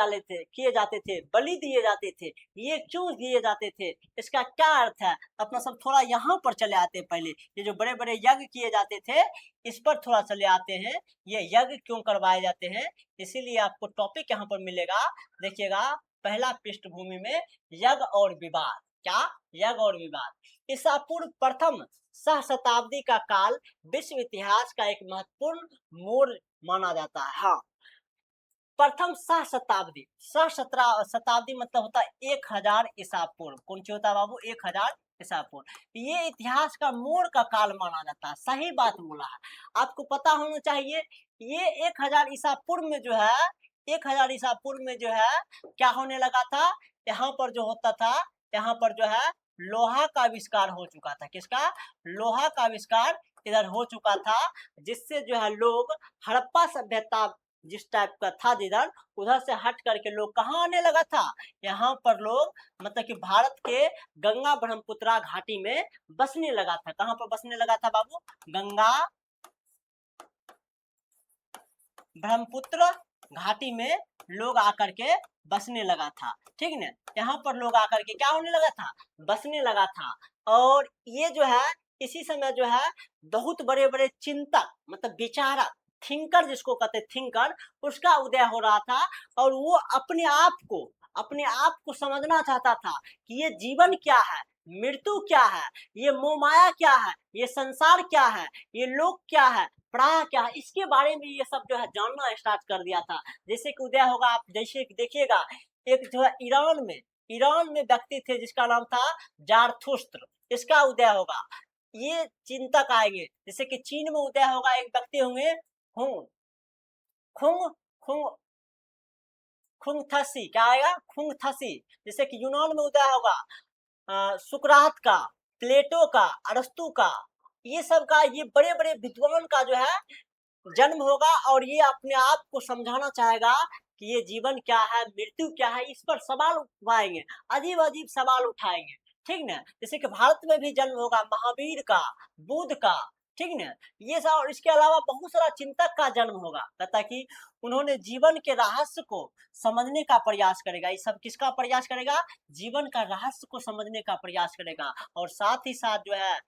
जाते थे, बलि दिए जाते थे, ये क्यों दिए जाते थे, इसका क्या अर्थ है, अपना सब थोड़ा यहाँ पर चले आते हैं। पहले ये जो बड़े बड़े यज्ञ किए जाते थे इस पर थोड़ा चले आते हैं, ये यज्ञ क्यों करवाए जाते हैं, इसीलिए आपको टॉपिक यहाँ पर मिलेगा। देखिएगा पहला पृष्ठभूमि में यज्ञ और विवाद, क्या, यज्ञ और विवाद। ईसा पूर्व प्रथम सहस्त्राब्दी का काल विश्व इतिहास का एक महत्वपूर्ण मोड़ माना जाता है। हाँ, प्रथम सहस्त्राब्दी, शताब्दी मतलब होता है 1000 ईसा पूर्व, कौन सी होता है बाबू, 1000 ईसा पूर्व। ये इतिहास का मोड़ का काल माना जाता है, सही बात बोला है, आपको पता होना चाहिए। ये 1000 ईसा पूर्व में जो है, 1000 ईसा पूर्व में जो है क्या होने लगा था, यहाँ पर जो होता था, यहाँ पर जो है लोहा का आविष्कार हो चुका था, किसका, लोहा का आविष्कार इधर हो चुका था, जिससे जो है लोग हड़प्पा सभ्यता जिस टाइप का था जिधर, उधर से हट करके लोग कहाँ आने लगा था, यहाँ पर लोग मतलब कि भारत के गंगा ब्रह्मपुत्रा घाटी में बसने लगा था। कहाँ पर बसने लगा था बाबू, गंगा ब्रह्मपुत्र घाटी में लोग आकर के बसने लगा था, ठीक न, यहाँ पर लोग आकर के क्या होने लगा था, बसने लगा था। और ये जो है इसी समय जो है बहुत बड़े बड़े चिंतक मतलब विचारक, थिंकर जिसको कहते हैं थिंकर, उसका उदय हो रहा था। और वो अपने आप को समझना चाहता था कि ये जीवन क्या है, मृत्यु क्या है, ये मोह माया क्या है, ये संसार क्या है, ये लोक क्या है, प्राण क्या है, इसके बारे में ये सब जो है जानना स्टार्ट कर दिया था। जैसे कि उदय होगा, आप जैसे देखिएगा एक जो है ईरान में व्यक्ति थे जिसका नाम था जारथुस्त्र, इसका उदय होगा। ये चिंतक आएंगे, जैसे कि चीन में उदय होगा, एक व्यक्ति होंगे हुंग खुंग खुंग खुंगथसी, क्या आएगा, खुंगथसी। जैसे कि यूनान में उदय होगा सुकरात का, प्लेटो का, अरस्तु का, ये सब का, ये बड़े बड़े विद्वान का जो है जन्म होगा। और ये अपने आप को समझाना चाहेगा कि ये जीवन क्या है, मृत्यु क्या है, इस पर सवाल उठाएंगे, अजीब अजीब सवाल उठाएंगे, ठीक ना। जैसे कि भारत में भी जन्म होगा महावीर का, बुद्ध का, ठीक ना, ये सब। और इसके अलावा बहुत सारा चिंतक का जन्म होगा, तथा कि उन्होंने जीवन के रहस्य को समझने का प्रयास करेगा। ये सब किसका प्रयास करेगा, जीवन का रहस्य को समझने का प्रयास करेगा। और साथ ही साथ जो है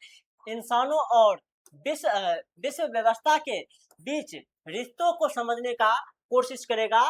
इंसानों और विश्व व्यवस्था के बीच रिश्तों को समझने का कोशिश करेगा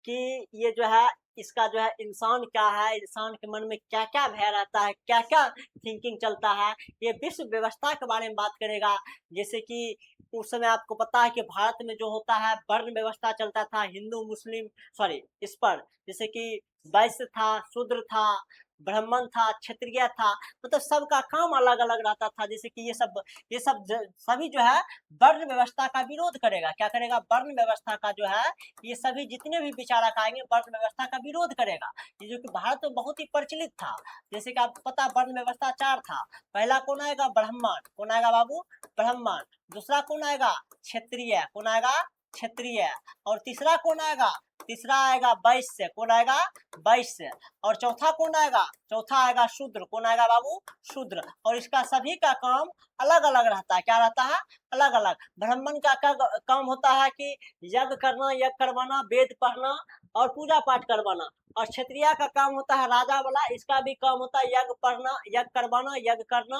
कि ये जो है इसका जो है इंसान क्या है, इंसान के मन में क्या क्या भय रहता है, क्या क्या थिंकिंग चलता है, ये विश्व व्यवस्था के बारे में बात करेगा। जैसे कि उस समय आपको पता है कि भारत में जो होता है वर्ण व्यवस्था चलता था, हिंदू मुस्लिम सॉरी इस पर, जैसे कि वैश्य था, शूद्र था, ब्राह्मण था, क्षत्रिय था, मतलब सबका काम अलग अलग रहता था। जैसे कि ये सब सभी जो है वर्ण व्यवस्था का विरोध करेगा, क्या करेगा, वर्ण व्यवस्था का जो है ये सभी जितने भी विचारक आएंगे वर्ण व्यवस्था का विरोध करेगा। ये जो कि भारत में बहुत ही प्रचलित था। जैसे कि आपको पता वर्ण व्यवस्था 4 था, पहला कौन आएगा, ब्राह्मण, कौन आएगा बाबू, ब्राह्मण। दूसरा कौन आएगा, क्षत्रिय, कौन आएगा, क्षत्रिय। और तीसरा कौन आएगा, तीसरा आएगा वैश्य, कौन आएगा, वैश्य। और चौथा कौन आएगा, चौथा आएगा शूद्र, कौन आएगा बाबू, शूद्र। और इसका सभी का काम अलग अलग रहता है, क्या रहता है, अलग अलग। ब्राह्मण का काम होता है कि यज्ञ करना, यज्ञ करवाना, वेद पढ़ना और पूजा पाठ करवाना। और क्षत्रिय का काम होता है राजा वाला, इसका भी काम होता है यज्ञ पढ़ना, यज्ञ करवाना, यज्ञ करना,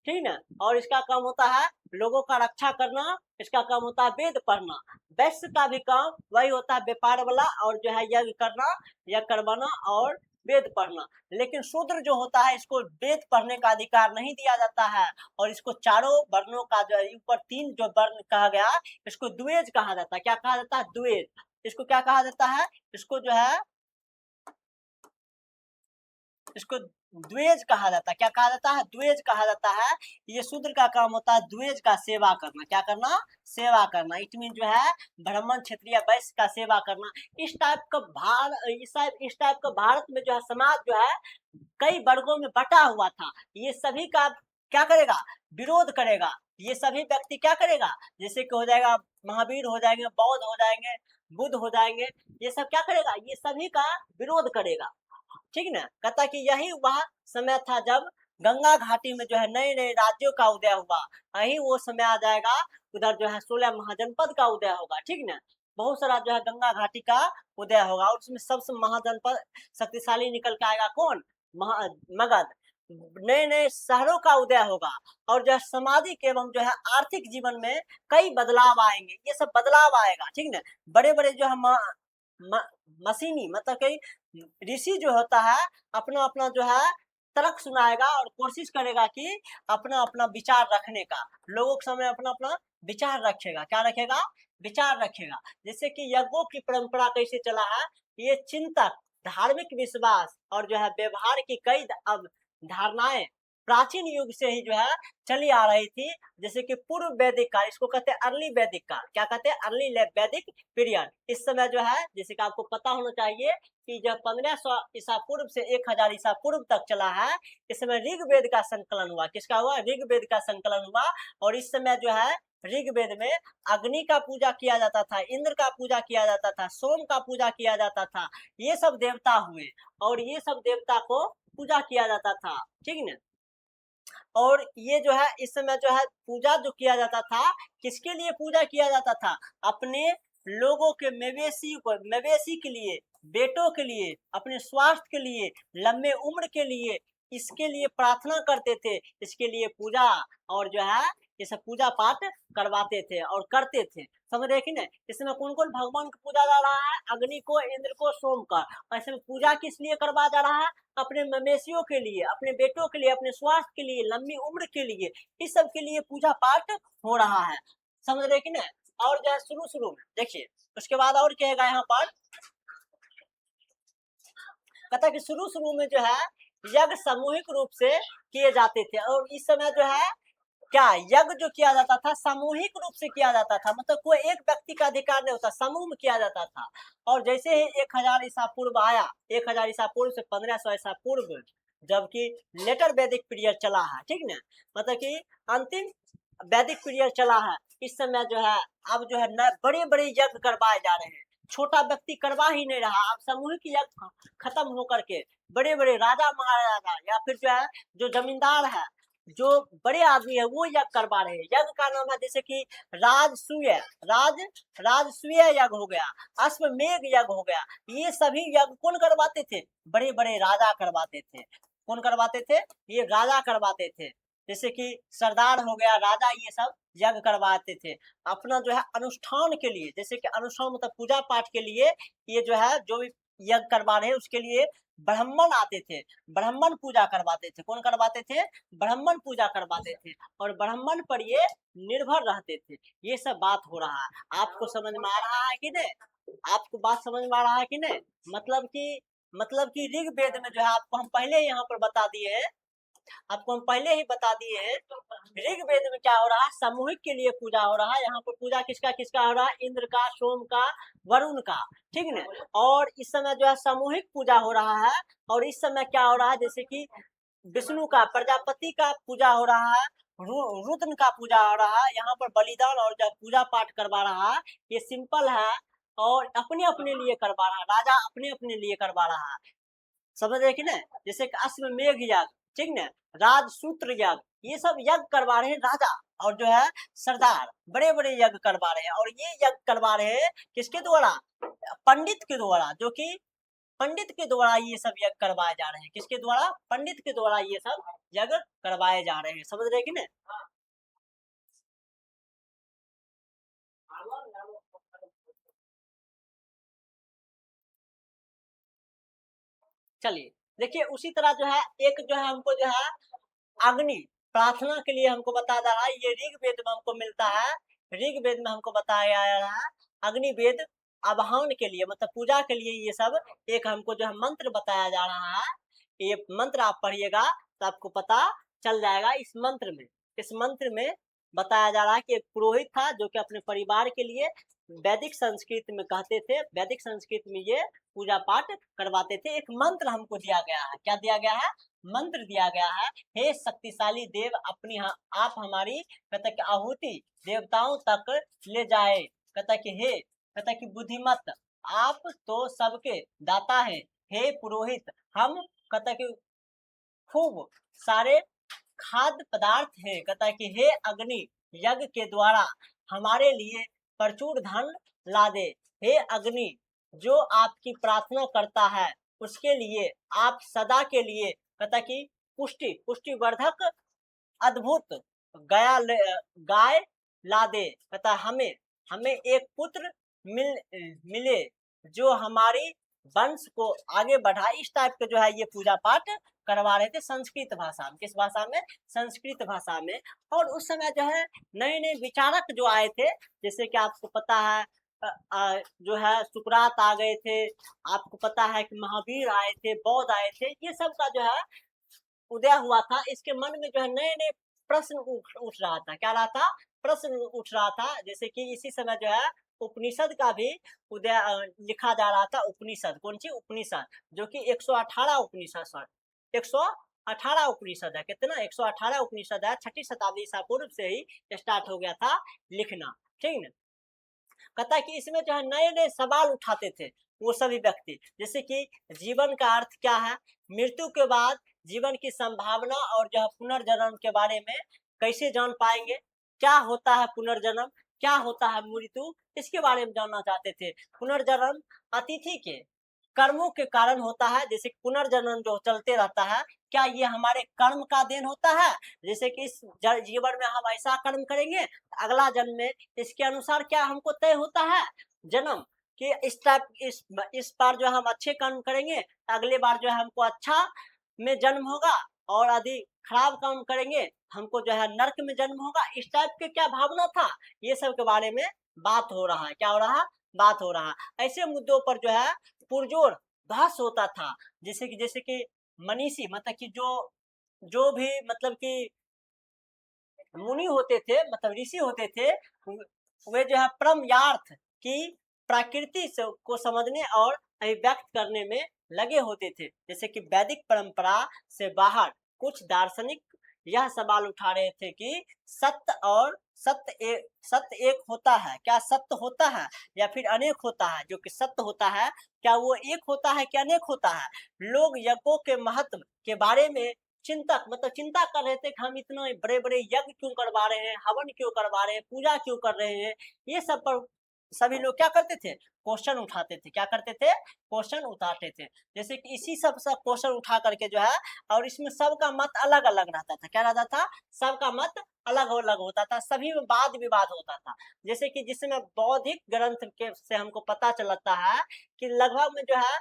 ठीक ना। और इसका काम होता है लोगों का रक्षा करना, इसका काम होता है वेद पढ़ना। वैश्य का भी काम वही होता है व्यापार वाला, और जो है यज्ञ करना, यज्ञ करवाना और वेद पढ़ना। लेकिन शूद्र जो होता है इसको वेद पढ़ने का अधिकार नहीं दिया जाता है। और इसको चारों वर्णों का जो है ऊपर 3 जो वर्ण कहा गया, इसको द्विज कहा जाता है। क्या कहा जाता है, द्विज। इसको क्या कहा जाता है, इसको जो है इसको द्वेज कहा जाता है। क्या कहा जाता है? द्वेज कहा जाता है। ये शूद्र का काम होता है द्वेज का सेवा करना। क्या करना? सेवा करना। इट मीन जो है ब्राह्मण क्षत्रिय वैश्य का सेवा करना। इस टाइप का भारत में जो है समाज जो है कई वर्गों में बटा हुआ था। ये सभी का क्या करेगा? विरोध करेगा। ये सभी व्यक्ति क्या करेगा? जैसे कि हो जाएगा महावीर हो जाएंगे, बौद्ध हो जाएंगे, बुद्ध हो जाएंगे, ये सब क्या करेगा? ये सभी का विरोध करेगा। ठीक ना? कहता कि यही वह समय था जब गंगा घाटी में जो है नए नए राज्यों का उदय हुआ। यही वो समय आ जाएगा उधर जो है 16 महाजनपद का उदय होगा। ठीक ना? बहुत सारा जो है गंगा घाटी का उदय होगा और उसमें सबसे महाजनपद शक्तिशाली निकल के आएगा कौन? मगध। नए नए शहरों का उदय होगा और जो है सामाजिक एवं जो है आर्थिक जीवन में कई बदलाव आएंगे। ये सब बदलाव आएगा। ठीक ना? बड़े बड़े जो है मशीनी मतलब कि ऋषि जो होता है अपना अपना जो है तर्क सुनाएगा और कोशिश करेगा कि अपना अपना विचार रखने का, लोगों के सामने अपना अपना विचार रखेगा। क्या रखेगा? विचार रखेगा। जैसे कि यज्ञों की परंपरा कैसे चला है, ये चिंतक, धार्मिक विश्वास और जो है व्यवहार की कई अब धारणाएं प्राचीन युग से ही जो है चली आ रही थी। जैसे कि पूर्व वैदिक काल, इसको कहते हैं अर्ली वैदिक काल। क्या कहते हैं? अर्ली वैदिक पीरियड। इस समय जो है जैसे कि आपको पता होना चाहिए कि जब 1500 ईसा पूर्व से 1000 ईसा पूर्व तक चला है, इस समय ऋग्वेद का संकलन हुआ। किसका हुआ? ऋग्वेद का संकलन हुआ। और इस समय जो है ऋग्वेद में अग्नि का पूजा किया जाता था, इंद्र का पूजा किया जाता था, सोम का पूजा किया जाता था। ये सब देवता हुए और ये सब देवता को पूजा किया जाता था। ठीक है? और ये जो है इस समय जो है पूजा जो किया जाता था, किसके लिए पूजा किया जाता था? अपने लोगों के मवेशी के लिए, बेटों के लिए, अपने स्वास्थ्य के लिए, लंबे उम्र के लिए, इसके लिए प्रार्थना करते थे। इसके लिए पूजा और जो है ये सब पूजा पाठ करवाते थे और करते थे। समझ रहे कि नहीं? इसमें कौन कौन भगवान की पूजा जा रहा है? अग्नि को, इंद्र को, सोम का। ऐसे में पूजा किस लिए करवा जा रहा है? अपने मवेशियों के लिए, अपने बेटों के लिए, अपने स्वास्थ्य के लिए, लंबी उम्र के लिए, इस सब के लिए पूजा पाठ हो रहा है। समझ रहे कि नहीं? और जो है शुरू शुरू में देखिए उसके बाद और कहेगा यहाँ पर, कहता कि शुरू शुरू में जो है यज्ञ सामूहिक रूप से किए जाते थे। और इस समय जो है क्या यज्ञ जो किया जाता था सामूहिक रूप से किया जाता था। मतलब कोई एक व्यक्ति का अधिकार नहीं होता, समूह में किया जाता था। और जैसे ही 1000 ईसा पूर्व आया, 1000 ईसा पूर्व से 1500 ईसा पूर्व, जबकि लेटर वैदिक पीरियड चला है। ठीक ना? मतलब कि अंतिम वैदिक पीरियड चला है। इस समय जो है अब जो है न बड़े बड़े यज्ञ करवाए जा रहे हैं। छोटा व्यक्ति करवा ही नहीं रहा। अब सामूहिक यज्ञ खत्म होकर के बड़े बड़े राजा महाराजा या फिर जो है जो जमींदार है, जो बड़े आदमी है, वो यज्ञ करवा रहे हैं। यज्ञ का नाम है जैसे कि राजसूय, राज राजसूय यज्ञ हो गया, अश्वमेघ यज्ञ हो गया। ये सभी यज्ञ कौन करवाते थे? बड़े बड़े राजा करवाते थे। कौन करवाते थे? ये राजा करवाते थे। जैसे कि सरदार हो गया, राजा, ये सब यज्ञ करवाते थे अपना जो है अनुष्ठान के लिए। जैसे कि अनुष्ठान मतलब पूजा पाठ के लिए। ये जो है जो भी यज्ञ करवा रहे हैं उसके लिए ब्राह्मण आते थे, ब्राह्मण पूजा करवाते थे। कौन करवाते थे? ब्राह्मण पूजा करवाते थे और ब्राह्मण पर ये निर्भर रहते थे। ये सब बात हो रहा है। आपको समझ में आ रहा है कि नहीं? आपको बात समझ में आ रहा है कि नहीं? मतलब कि ऋग्वेद में जो है आपको हम पहले यहाँ पर बता दिए हैं, आपको हम पहले ही बता दिए हैं। ऋग्वेद में क्या हो रहा है? सामूहिक के लिए पूजा हो रहा है। यहाँ पर पूजा किसका किसका हो रहा है? इंद्र का, सोम का, वरुण का। ठीक है? और इस समय जो है सामूहिक पूजा हो रहा है। और इस समय क्या हो रहा है? जैसे कि विष्णु का, प्रजापति का पूजा हो रहा है, रुद्र का पूजा हो रहा है। यहाँ पर बलिदान और जो पूजा पाठ करवा रहा है, ये सिंपल है और अपने अपने लिए करवा रहा है। राजा अपने अपने लिए करवा रहा है। समझ रहे कि नहीं? जैसे कि अश्वमेघ यज्ञ, ठीक ना, राजसूत्र यज्ञ, ये सब यज्ञ करवा रहे हैं राजा और जो है सरदार, बड़े बड़े यज्ञ करवा रहे हैं। और ये यज्ञ करवा रहे हैं किसके द्वारा? पंडित के द्वारा। जो कि पंडित के द्वारा ये सब यज्ञ करवाए जा रहे हैं। किसके द्वारा? पंडित के द्वारा ये सब यज्ञ करवाए जा रहे हैं। समझ रहे कि नहीं? चलिए देखिए उसी तरह जो है एक जो है हमको जो है अग्नि प्रार्थना के लिए हमको बताया जा रहा है। ये ऋग्वेद में हमको मिलता है। ऋग्वेद में हमको बताया जा रहा है अग्निवेद आवाहन के लिए, मतलब पूजा के लिए। ये सब एक हमको जो है मंत्र बताया जा रहा है। ये मंत्र आप पढ़िएगा तो आपको पता चल जाएगा। इस मंत्र में बताया जा रहा है कि एक पुरोहित था जो कि अपने परिवार के लिए वैदिक संस्कृत में कहते थे, वैदिक संस्कृत में ये पूजा पाठ करवाते थे। एक मंत्र हमको दिया गया है, क्या दिया गया है? मंत्र दिया गया है। हे शक्तिशाली देव, अपनी आप हमारी कहता कि आहुति देवताओं तक ले जाए। कहता कि हे, कहता कि बुद्धिमत, आप तो सबके दाता हैं। हे पुरोहित, हम कहता कि खूब सारे खाद्य पदार्थ है। कहता है कि हे अग्नि, यज्ञ के द्वारा हमारे लिए प्रचुर धन ला दे। हे अग्नि, जो आपकी प्रार्थना करता है उसके लिए आप सदा के लिए कहता कि पुष्टिवर्धक अद्भुत गाय ला दे। कहता हमें हमें एक पुत्र मिले जो हमारी वंश को आगे बढ़ाए। इस टाइप के जो है ये पूजा पाठ करवा रहे थे संस्कृत भाषा में। किस भाषा में? संस्कृत भाषा में। और उस समय जो है नए नए विचारक जो आए थे, जैसे कि आपको पता है जो है सुकरात आ गए थे, आपको पता है कि महावीर आए थे, बौद्ध आए थे। ये सब का जो है उदय हुआ था। इसके मन में जो है नए नए प्रश्न उठ रहा था। क्या रहा था? प्रश्न उठ रहा था। जैसे कि इसी समय जो है उपनिषद का भी उदय लिखा जा रहा था। उपनिषद, कौन सी उपनिषद? जो कि 118 उपनिषद, 118 उपनिषद है। कितना? 118 उपनिषद है। 6ठी शताब्दी ईसा पूर्व से ही स्टार्ट हो गया था लिखना, ठीक ना। कहता है कि इसमें जो है नए नए सवाल उठाते थे वो सभी व्यक्ति, जैसे कि जीवन का अर्थ क्या है, मृत्यु के बाद जीवन की संभावना और जो है पुनर्जन्म के बारे में कैसे जान पाएंगे, क्या होता है पुनर्जन्म, क्या होता है मृत्यु, इसके बारे में जानना चाहते थे। पुनर्जन्म अतिथि के कर्मों के कारण होता है। जैसे पुनर्जन्म जो चलते रहता है, क्या ये हमारे कर्म का देन होता है? जैसे कि इस जीवन में हम ऐसा कर्म करेंगे, अगला जन्म में इसके अनुसार क्या हमको तय होता है जन्म, कि इस टाइप इस बार जो हम अच्छे कर्म करेंगे, अगले बार जो है हमको अच्छा में जन्म होगा, और यदि खराब काम करेंगे हमको जो है नरक में जन्म होगा। इस टाइप के क्या भावना था, ये सब के बारे में बात हो रहा है। क्या हो रहा है? बात हो रहा है। ऐसे मुद्दों पर जो है पुरजोर बहस होता था। जैसे कि मनीषी, मतलब कि जो भी मतलब कि मुनि होते थे, मतलब ऋषि होते थे, वे जो है परम यार्थ की प्रकृति से को समझने और अभिव्यक्त करने में लगे होते थे। जैसे कि वैदिक परंपरा से बाहर कुछ दार्शनिक यह सवाल उठा रहे थे कि सत्य एक होता है क्या, सत्य होता है या फिर अनेक होता है? जो कि सत्य होता है, क्या वो एक होता है कि अनेक होता है? लोग यज्ञों के महत्व के बारे में चिंता कर रहे थे कि हम इतने बड़े बड़े यज्ञ क्यों करवा रहे हैं, हवन क्यों करवा रहे हैं, पूजा क्यों कर रहे हैं। ये सब पर सभी लोग क्या करते थे? क्वेश्चन उठाते थे। क्या करते थे? क्वेश्चन उठाते थे। जैसे कि इसी सब क्वेश्चन उठा करके जो है, और इसमें सबका मत अलग अलग रहता था। क्या रहता था? सबका मत अलग अलग होता था, सभी में वाद विवाद होता था। जैसे कि जिसमें बौद्धिक ग्रंथ के से हमको पता चलता है कि लगभग में जो है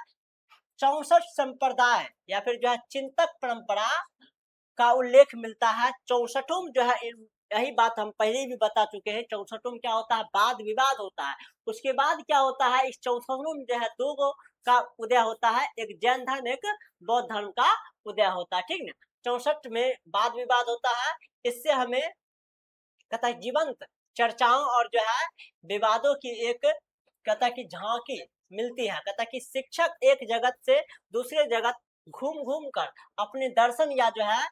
64 संप्रदाय या फिर जो है चिंतक परंपरा का उल्लेख मिलता है। 64 जो है, यही बात हम पहले भी बता चुके हैं। 64 क्या होता है? वाद विवाद होता है। उसके बाद क्या होता है? इस 64 में जो है दो गो का उदय होता है, एक जैन धर्म, एक बौद्ध धर्म का उदय होता है, ठीक ना। 64 में वाद विवाद होता है। इससे हमें कहता है जीवंत चर्चाओं और जो है विवादों की एक कहता है कि झांकी मिलती है। कहता है कि शिक्षक एक जगत से दूसरे जगत घूम घूम कर अपने दर्शन या जो है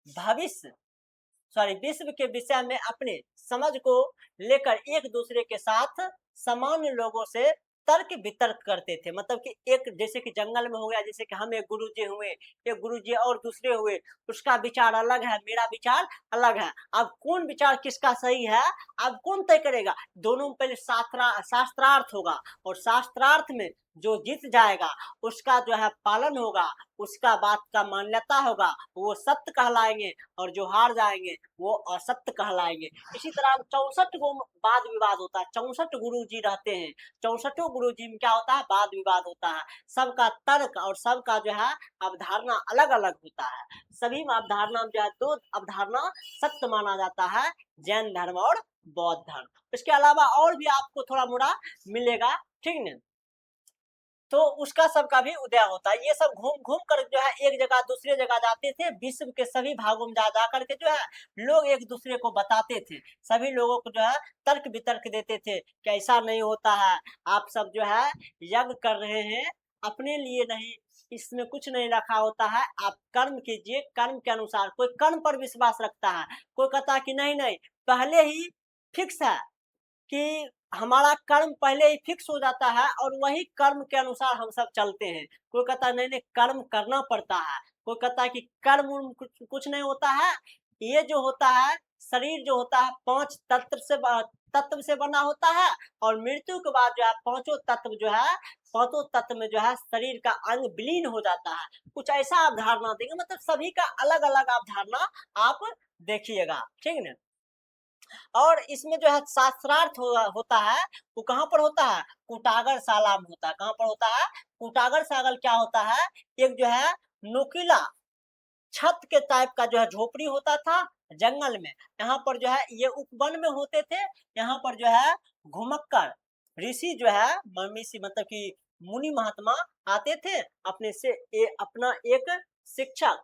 भविष्य विश्व के विषय में अपने समझ को लेकर एक दूसरे के साथ सामान्य लोगों से तर्क वितर्क करते थे। मतलब कि एक जैसे कि जंगल में हो गया, जैसे कि हम एक गुरुजी हुए, एक गुरुजी और दूसरे हुए, उसका विचार अलग है, मेरा विचार अलग है। अब कौन विचार किसका सही है, अब कौन तय करेगा? दोनों में पहले शास्त्रार्थ होगा, और शास्त्रार्थ में जो जीत जाएगा उसका जो है पालन होगा, उसका बात का मान्यता होगा, वो सत्य कहलाएंगे, और जो हार जाएंगे वो असत्य कहलाएंगे। इसी तरह 64 गो वाद विवाद होता है। 64 गुरु जी रहते हैं। 64 गुरु जी में क्या होता है? वाद विवाद होता है। सबका तर्क और सबका जो है अवधारणा अलग अलग होता है। सभी अवधारणा जो है दो अवधारणा सत्य माना जाता है, जैन धर्म और बौद्ध धर्म। इसके अलावा और भी आपको थोड़ा मोड़ा मिलेगा, ठीक है। तो उसका सबका भी उदय होता है। ये सब घूम घूम कर जो है एक जगह दूसरे जगह जाते थे, विश्व के सभी भागों में जा करके जो है लोग एक दूसरे को बताते थे, सभी लोगों को जो है तर्क वितर्क देते थे कि ऐसा नहीं होता है, आप सब जो है यज्ञ कर रहे हैं अपने लिए नहीं, इसमें कुछ नहीं रखा होता है, आप कर्म कीजिए, कर्म के अनुसार। कोई कर्म पर विश्वास रखता है, कोई कहता है कि नहीं नहीं पहले ही फिक्स है कि हमारा कर्म पहले ही फिक्स हो जाता है और वही कर्म के अनुसार हम सब चलते हैं। कोई कहता है नहीं नहीं कर्म करना पड़ता है, कोई कहता है कि कर्म कुछ नहीं होता है, ये जो होता है शरीर जो होता है पांच तत्व से बना होता है और मृत्यु के बाद जो है पांचों तत्व जो है पांचों तत्व में जो है शरीर का अंग विलीन हो जाता है। कुछ ऐसा अवधारणा देंगे, मतलब सभी का अलग अलग अवधारणा आप देखिएगा, ठीक है ना। और इसमें जो है शास्त्रार्थ होता है वो कहाँ पर होता है, कुटागर शाला में होता है। कहाँ पर होता है, कुटागर शाला क्या होता है, एक जो है नोकीला छत के टाइप का जो है झोपड़ी होता था जंगल में। यहाँ पर जो है ये उपवन में होते थे, यहाँ पर जो है घुमक्कर ऋषि जो है मनीषी मतलब कि मुनि महात्मा आते थे, अपने से अपना एक शिक्षक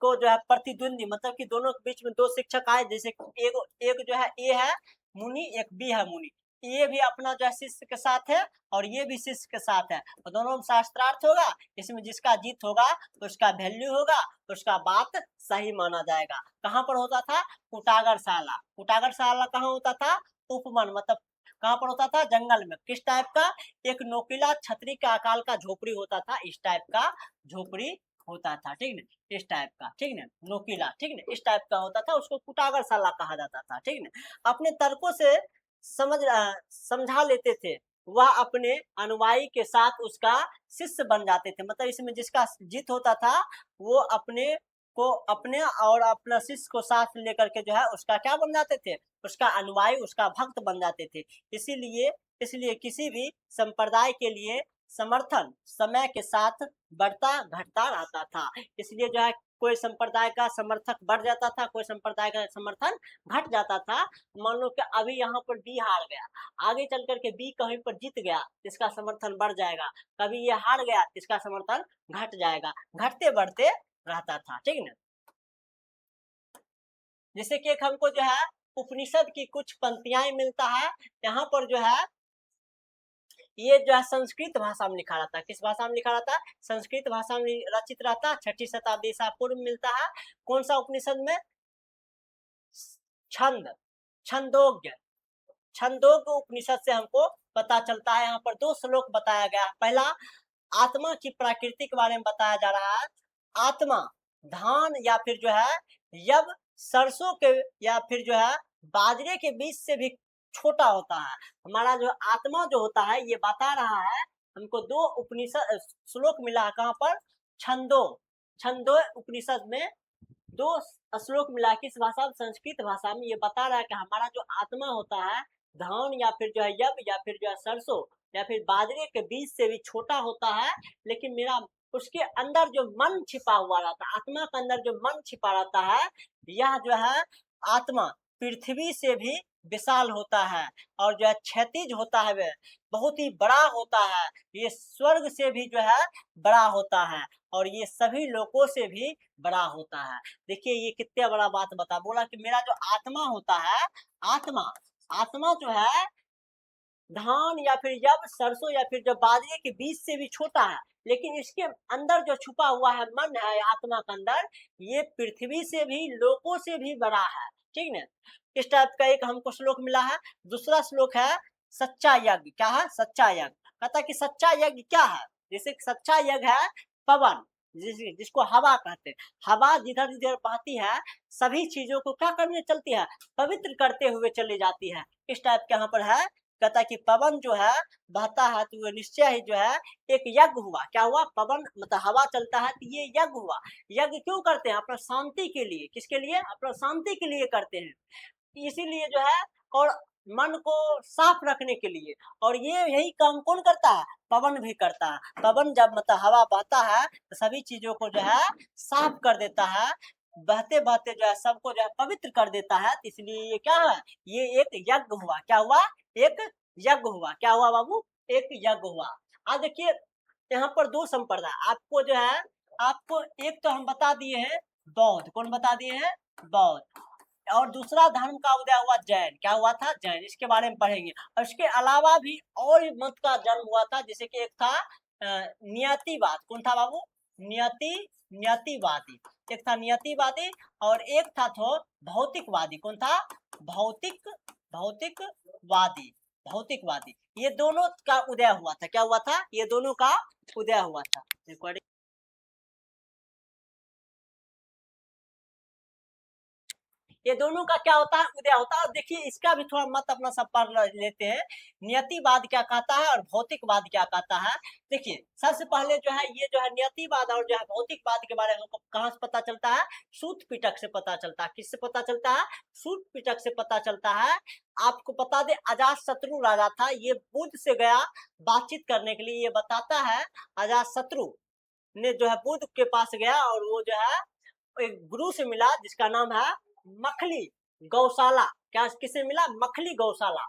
को जो है प्रतिद्वंदी मतलब कि दोनों के बीच में दो शिक्षक आए, जैसे एक एक जो है ए है मुनि, एक बी है मुनि, ये भी अपना जो है शिष्य के साथ है और ये भी शिष्य के साथ है, तो दोनों में शास्त्रार्थ होगा, इसमें जिसका जीत होगा तो उसका वैल्यू होगा, तो उसका बात सही माना जाएगा। कहाँ पर होता था, कुटागर शाला। कुटागर शाला कहाँ होता था, उपवन मतलब कहाँ पर होता था, जंगल में। किस टाइप का, एक नोकीला छतरी के आकार का झोपड़ी होता था, इस टाइप का झोपड़ी होता था, ठीक ना, इस टाइप का, ठीक ना, नोकीला, ठीक ना, इस टाइप का होता था, उसको कुटागर शाला कहा जाता था, ठीक ना। अपने तर्कों से समझा लेते थे, वह अपने अनुयायी के साथ उसका शिष्य बन जाते थे, मतलब इसमें जिसका जीत होता था वो अपने और अपना शिष्य को साथ लेकर के जो है उसका क्या बन जाते थे, उसका अनुयायी, उसका भक्त बन जाते थे। इसीलिए इसलिए किसी भी संप्रदाय के लिए समर्थन समय के साथ बढ़ता घटता रहता था। इसलिए जो है कोई संप्रदाय का समर्थक बढ़ जाता था, कोई संप्रदाय का समर्थन घट जाता था। मान लो कि अभी यहाँ पर बी हार गया, आगे चल करके बी कहीं पर जीत गया, इसका समर्थन बढ़ जाएगा, कभी ये हार गया, इसका समर्थन घट जाएगा, घटते बढ़ते रहता था, ठीक ना। जैसे कि एक हमको जो है उपनिषद की कुछ पंक्तियां मिलता है, यहाँ पर जो है ये जो है संस्कृत भाषा में लिखा रहता है। किस भाषा में लिखा रहता है, संस्कृत भाषा में रचित रहता है, 6ठी शताब्दी ईसा पूर्व मिलता है। कौन सा उपनिषद में, छंद, छंदोग्य, छंदोग्य उपनिषद से हमको पता चलता है। यहाँ पर दो श्लोक बताया गया है। पहला आत्मा की प्रकृति के बारे में बताया जा रहा है। आत्मा धान या फिर जो है यब सरसों के या फिर जो है बाजरे के बीज से भी छोटा होता है। हमारा जो आत्मा जो होता है ये बता रहा है हमको। दो उपनिषद श्लोक मिला है, कहाँ पर, छंदो, छंदो उपनिषद में दो श्लोक मिला है। किस भाषा में, संस्कृत भाषा में। ये बता रहा है कि हमारा जो आत्मा होता है धान या फिर जो है यब या फिर जो है सरसों या फिर बाजरे के बीज से भी छोटा होता है, लेकिन मेरा उसके अंदर जो मन छिपा हुआ रहता है, आत्मा के अंदर जो मन छिपा रहता है, यह जो है आत्मा पृथ्वी से भी विशाल होता है और जो है क्षैतिज होता है, वह बहुत ही बड़ा होता है, ये स्वर्ग से भी जो है बड़ा होता है और ये सभी लोगों से भी बड़ा होता है। देखिए ये कितने बड़ा बात बता, बोला कि मेरा जो आत्मा होता है, आत्मा आत्मा जो है धान या फिर जब सरसों या फिर जब बाजरे के बीज से भी छोटा है, लेकिन इसके अंदर जो छुपा हुआ है मन है आत्मा के अंदर, ये पृथ्वी से भी लोगों से भी बड़ा है, ठीक ना। इस टाइप का एक हमको श्लोक मिला है। दूसरा श्लोक है सच्चा यज्ञ। क्या है, सच्चा यज्ञ। कहता है कि सच्चा यज्ञ क्या है, जैसे सच्चा यज्ञ है पवन, जिसको हवा कहते हैं। हवा जिधर जिधर बहती है सभी चीजों को क्या करने चलती है, पवित्र करते हुए चली जाती है। इस टाइप के यहाँ पर है। कहता है कि पवन जो है बहता है तो वो निश्चय ही जो है एक यज्ञ हुआ। क्या हुआ, पवन मतलब हवा चलता है तो ये यज्ञ हुआ। यज्ञ क्यों करते हैं, अपना शांति के लिए। किसके लिए, अपना शांति के लिए करते हैं, इसीलिए जो है, और मन को साफ रखने के लिए। और ये यही काम कौन करता है, पवन भी करता है। पवन जब मतलब हवा बहता है तो सभी चीजों को जो है साफ कर देता है, बहते बहते जो है सबको जो है पवित्र कर देता है। तो इसलिए ये क्या है, ये एक यज्ञ हुआ। क्या हुआ, एक यज्ञ हुआ। क्या हुआ बाबू, एक यज्ञ हुआ। आज देखिए यहाँ पर दो संप्रदाय आपको जो है, आपको एक तो हम बता दिए हैं बौद्ध, कौन बता दिए हैं? बौद्ध। और दूसरा धर्म का उदय हुआ जैन, क्या हुआ था? जैन, इसके बारे में पढ़ेंगे। और इसके अलावा भी और भी मत का जन्म हुआ था, जैसे कि एक था नियतिवाद, कौन था बाबू? नियतिवादी, एक था नियतिवादी और एक था तो भौतिकवादी, कौन था? भौतिकवादी, भौतिकवादी। ये दोनों का उदय हुआ था, क्या हुआ था? ये दोनों का उदय हुआ था। ये दोनों का क्या होता है? उदय होता है। देखिए इसका भी थोड़ा मत अपना सब पढ़ लेते हैं, नियतिवाद क्या कहता है और भौतिकवाद क्या कहता है। देखिए सबसे पहले जो है, ये जो है नियतिवाद और जो है भौतिकवाद के बारे में हमको कहाँ से पता चलता है? सूत पिटक से पता चलता है। किससे पता चलता है? सूत पिटक से पता चलता है। आपको बता दे, अजात शत्रु राजा था, ये बुद्ध से गया बातचीत करने के लिए। ये बताता है अजात शत्रु ने जो है बुद्ध के पास गया और वो जो है एक गुरु से मिला जिसका नाम है मखली गौशाला। क्या किसे मिला? मखली गौशाला।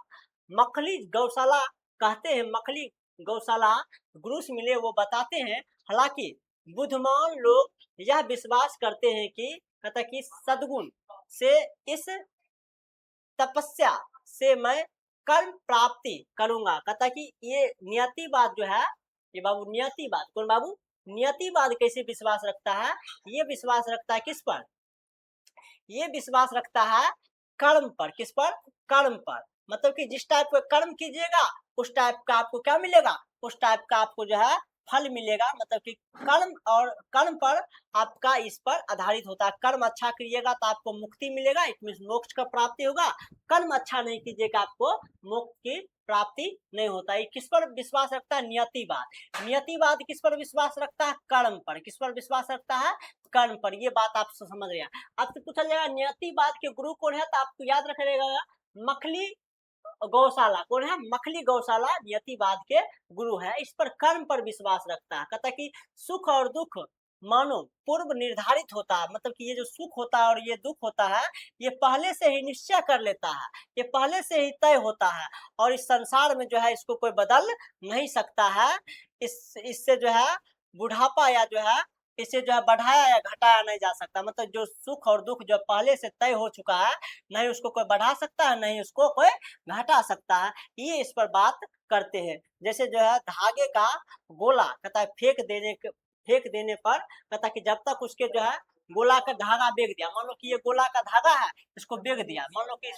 मखली गौशाला कहते हैं, मखली गौशाला गुरु से मिले, वो बताते हैं। हालांकि बुद्धमान लोग यह विश्वास करते हैं कि कहता कि सद्गुण से, इस तपस्या से मैं कर्म प्राप्ति करूंगा। कहता कि ये नियतिवाद जो है, ये बाबू नियतिवाद, कौन बाबू? नियतिवाद कैसे विश्वास रखता है? ये विश्वास रखता है किस पर? ये विश्वास रखता है कर्म पर। किस पर? कर्म पर। मतलब कि जिस टाइप का कर्म कीजिएगा उस टाइप का आपको क्या मिलेगा? उस टाइप का आपको जो है फल मिलेगा। मतलब कि कर्म और कर्म पर आपका इस पर आधारित होता है। कर्म अच्छा कीजिएगा तो आपको मुक्ति मिलेगा, इट मीन मोक्ष का प्राप्ति होगा। कर्म अच्छा नहीं कीजिएगा आपको मोक्ष की प्राप्ति नहीं होता है। किस पर विश्वास रखता है? नियतिवाद। नियतिवाद किस पर विश्वास रखता है? कर्म पर। किस पर विश्वास रखता है? कर्म पर। ये बात आप समझ रहे हैं। आपसे पूछा जाएगा नियतिवाद के गुरु कौन है, तो आपको याद रखिएगा मखली गौशाला। कौन है? मखली गौशाला नियतिवाद के गुरु है। इस पर कर्म पर विश्वास रखता है। कहता कि सुख और दुख मानो पूर्व निर्धारित होता है। मतलब कि ये जो सुख होता है और ये दुख होता है, ये पहले से ही निश्चय कर लेता है, ये पहले से ही तय होता है। और इस संसार में जो है इसको कोई बदल नहीं सकता है। इससे जो है बुढ़ापा या जो है इसे जो है बढ़ाया या घटाया नहीं जा सकता। मतलब जो सुख और दुख जो पहले से तय हो चुका है, नहीं उसको कोई बढ़ा सकता है, नहीं उसको कोई घटा सकता है। ये इस पर बात करते हैं। जैसे जो है धागे का गोला, कहता है फेंक देने पर, कहता कि जब तक उसके जो है गोला का धागा बेग दिया, मान लो कि ये गोला का धागा है, इसको बेग दिया, मान लो कि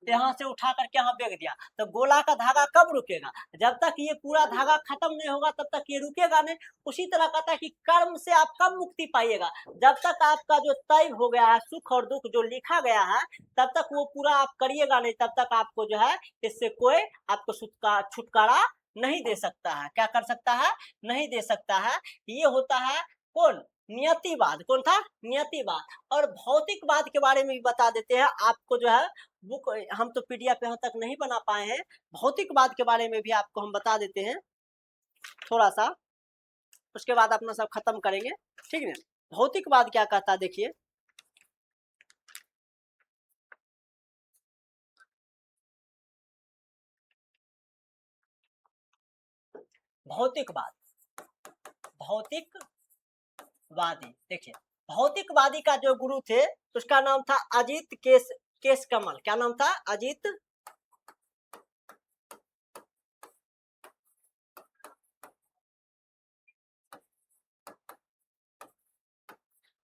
यहाँ से उठा करके यहाँ बेग दिया, तो गोला का धागा कब रुकेगा? जब तक ये पूरा धागा खत्म नहीं होगा तब तक ये रुकेगा नहीं। उसी तरह कहता है कि कर्म से आप कब मुक्ति पाइएगा? जब तक आपका जो तय हो गया है सुख और दुख जो लिखा गया है, तब तक वो पूरा आप करिएगा नहीं, तब तक आपको जो है इससे कोई आपको छुटकारा नहीं दे सकता है। क्या कर सकता है? नहीं दे सकता है। ये होता है कौन? नियतिवाद। कौन था? नियतिवाद। और भौतिकवाद के बारे में भी बता देते हैं आपको जो है। बुक हम तो पीडीएफ यहाँ तक नहीं बना पाए हैं, भौतिकवाद के बारे में भी आपको हम बता देते हैं थोड़ा सा, उसके बाद अपना सब खत्म करेंगे, ठीक है। भौतिकवाद क्या कहता है देखिए। भौतिकवाद, भौतिकवादी, देखिए भौतिकवादी का जो गुरु थे उसका नाम था अजीत केश कमल। क्या नाम था?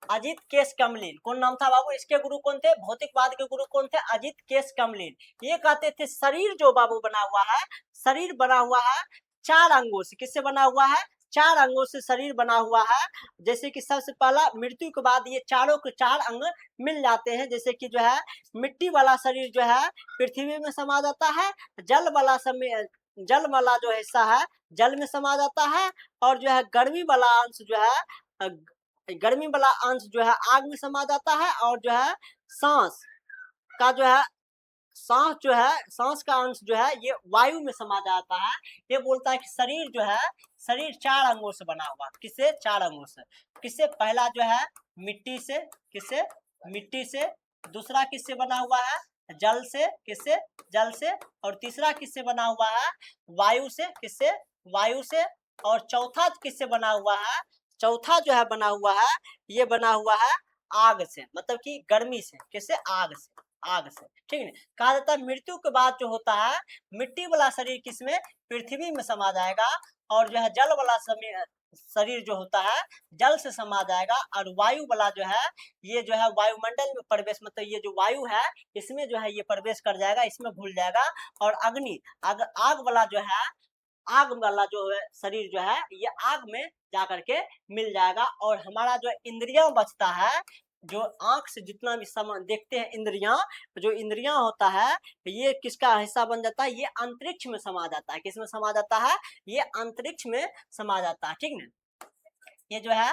अजीत केश कमलिन। कौन नाम था बाबू? इसके गुरु कौन थे? भौतिकवाद के गुरु कौन थे? अजीत केश कमलिन। ये कहते थे शरीर जो बाबू बना हुआ है, शरीर बना हुआ है चार अंगों से। किससे बना हुआ है? चार अंगों से शरीर बना हुआ है। जैसे कि सबसे पहला मृत्यु के बाद ये चारों के चार अंग मिल जाते हैं। जैसे कि जो है मिट्टी वाला शरीर जो है पृथ्वी में समा जाता है, जल वाला जो हिस्सा है जल में समा जाता है, और जो है गर्मी वाला अंश जो है गर्मी वाला अंश जो है आग में समा जाता है, और जो है सांस का जो है सांस का अंश जो है ये वायु में समा जाता है। ये बोलता है कि शरीर जो है, शरीर चार अंगों से बना हुआ। किससे? चार अंगों से। किससे? पहला जो है मिट्टी से। किससे? मिट्टी से। दूसरा किससे बना हुआ है? जल से। किससे? जल से। और तीसरा किससे बना हुआ है? वायु से। किससे? वायु से। और चौथा किससे बना हुआ है, चौथा जो है बना हुआ है, ये बना हुआ है आग से, मतलब कि गर्मी से, किससे, आग से, आग से, ठीक है। कहा जाता है मृत्यु के बाद जो होता है मिट्टी वाला शरीर किसमें, पृथ्वी में समा जाएगा, और जो है जल वाला शरीर जो होता है जल से समा जाएगा, और वायु वाला जो है ये जो है वायुमंडल में प्रवेश, मतलब ये जो वायु है इसमें जो है ये प्रवेश कर जाएगा, इसमें घुल जाएगा, और अग्नि आग वाला जो है, आग वाला जो है शरीर जो है ये आग में जा करके मिल जाएगा, और हमारा जो इंद्रियां बचता है, जो आंख से जितना भी सामान देखते हैं इंद्रियां, जो इंद्रियां होता है ये किसका हिस्सा बन जाता है, ये अंतरिक्ष में समा जाता है, किसमें समा जाता है, ये अंतरिक्ष में समा जाता है, ठीक ना। ये जो है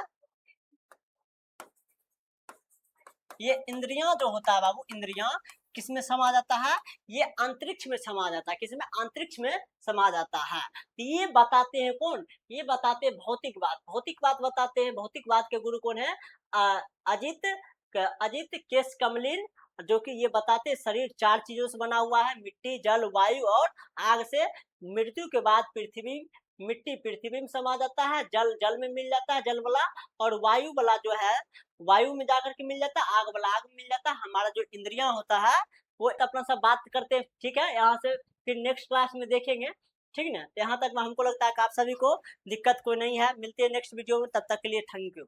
ये इंद्रियां जो होता है बाबू, इंद्रियां किसमें समा जाता है, ये अंतरिक्ष में समा जाता है, किसमें, अंतरिक्ष में समा जाता है। तो ये बताते हैं कौन, ये बताते हैं भौतिकवाद, भौतिकवाद बताते हैं, भौतिकवाद के गुरु कौन है, अजित अजित केश कमलिन, जो कि ये बताते हैं शरीर चार चीजों से बना हुआ है, मिट्टी, जल, वायु और आग से। मृत्यु के बाद पृथ्वी, मिट्टी पृथ्वी में समा जाता है, जल जल में मिल जाता है, जल वाला, और वायु वाला जो है वायु में जाकर के मिल जाता है, आग वाला आग में मिल जाता है। हमारा जो इंद्रियां होता है वो अपना सब बात करते हैं, ठीक है। यहाँ से फिर नेक्स्ट क्लास में देखेंगे, ठीक ना। यहाँ तक में हमको लगता है कि आप सभी को दिक्कत कोई नहीं है। मिलते हैं नेक्स्ट वीडियो में, तब तक के लिए थैंक यू।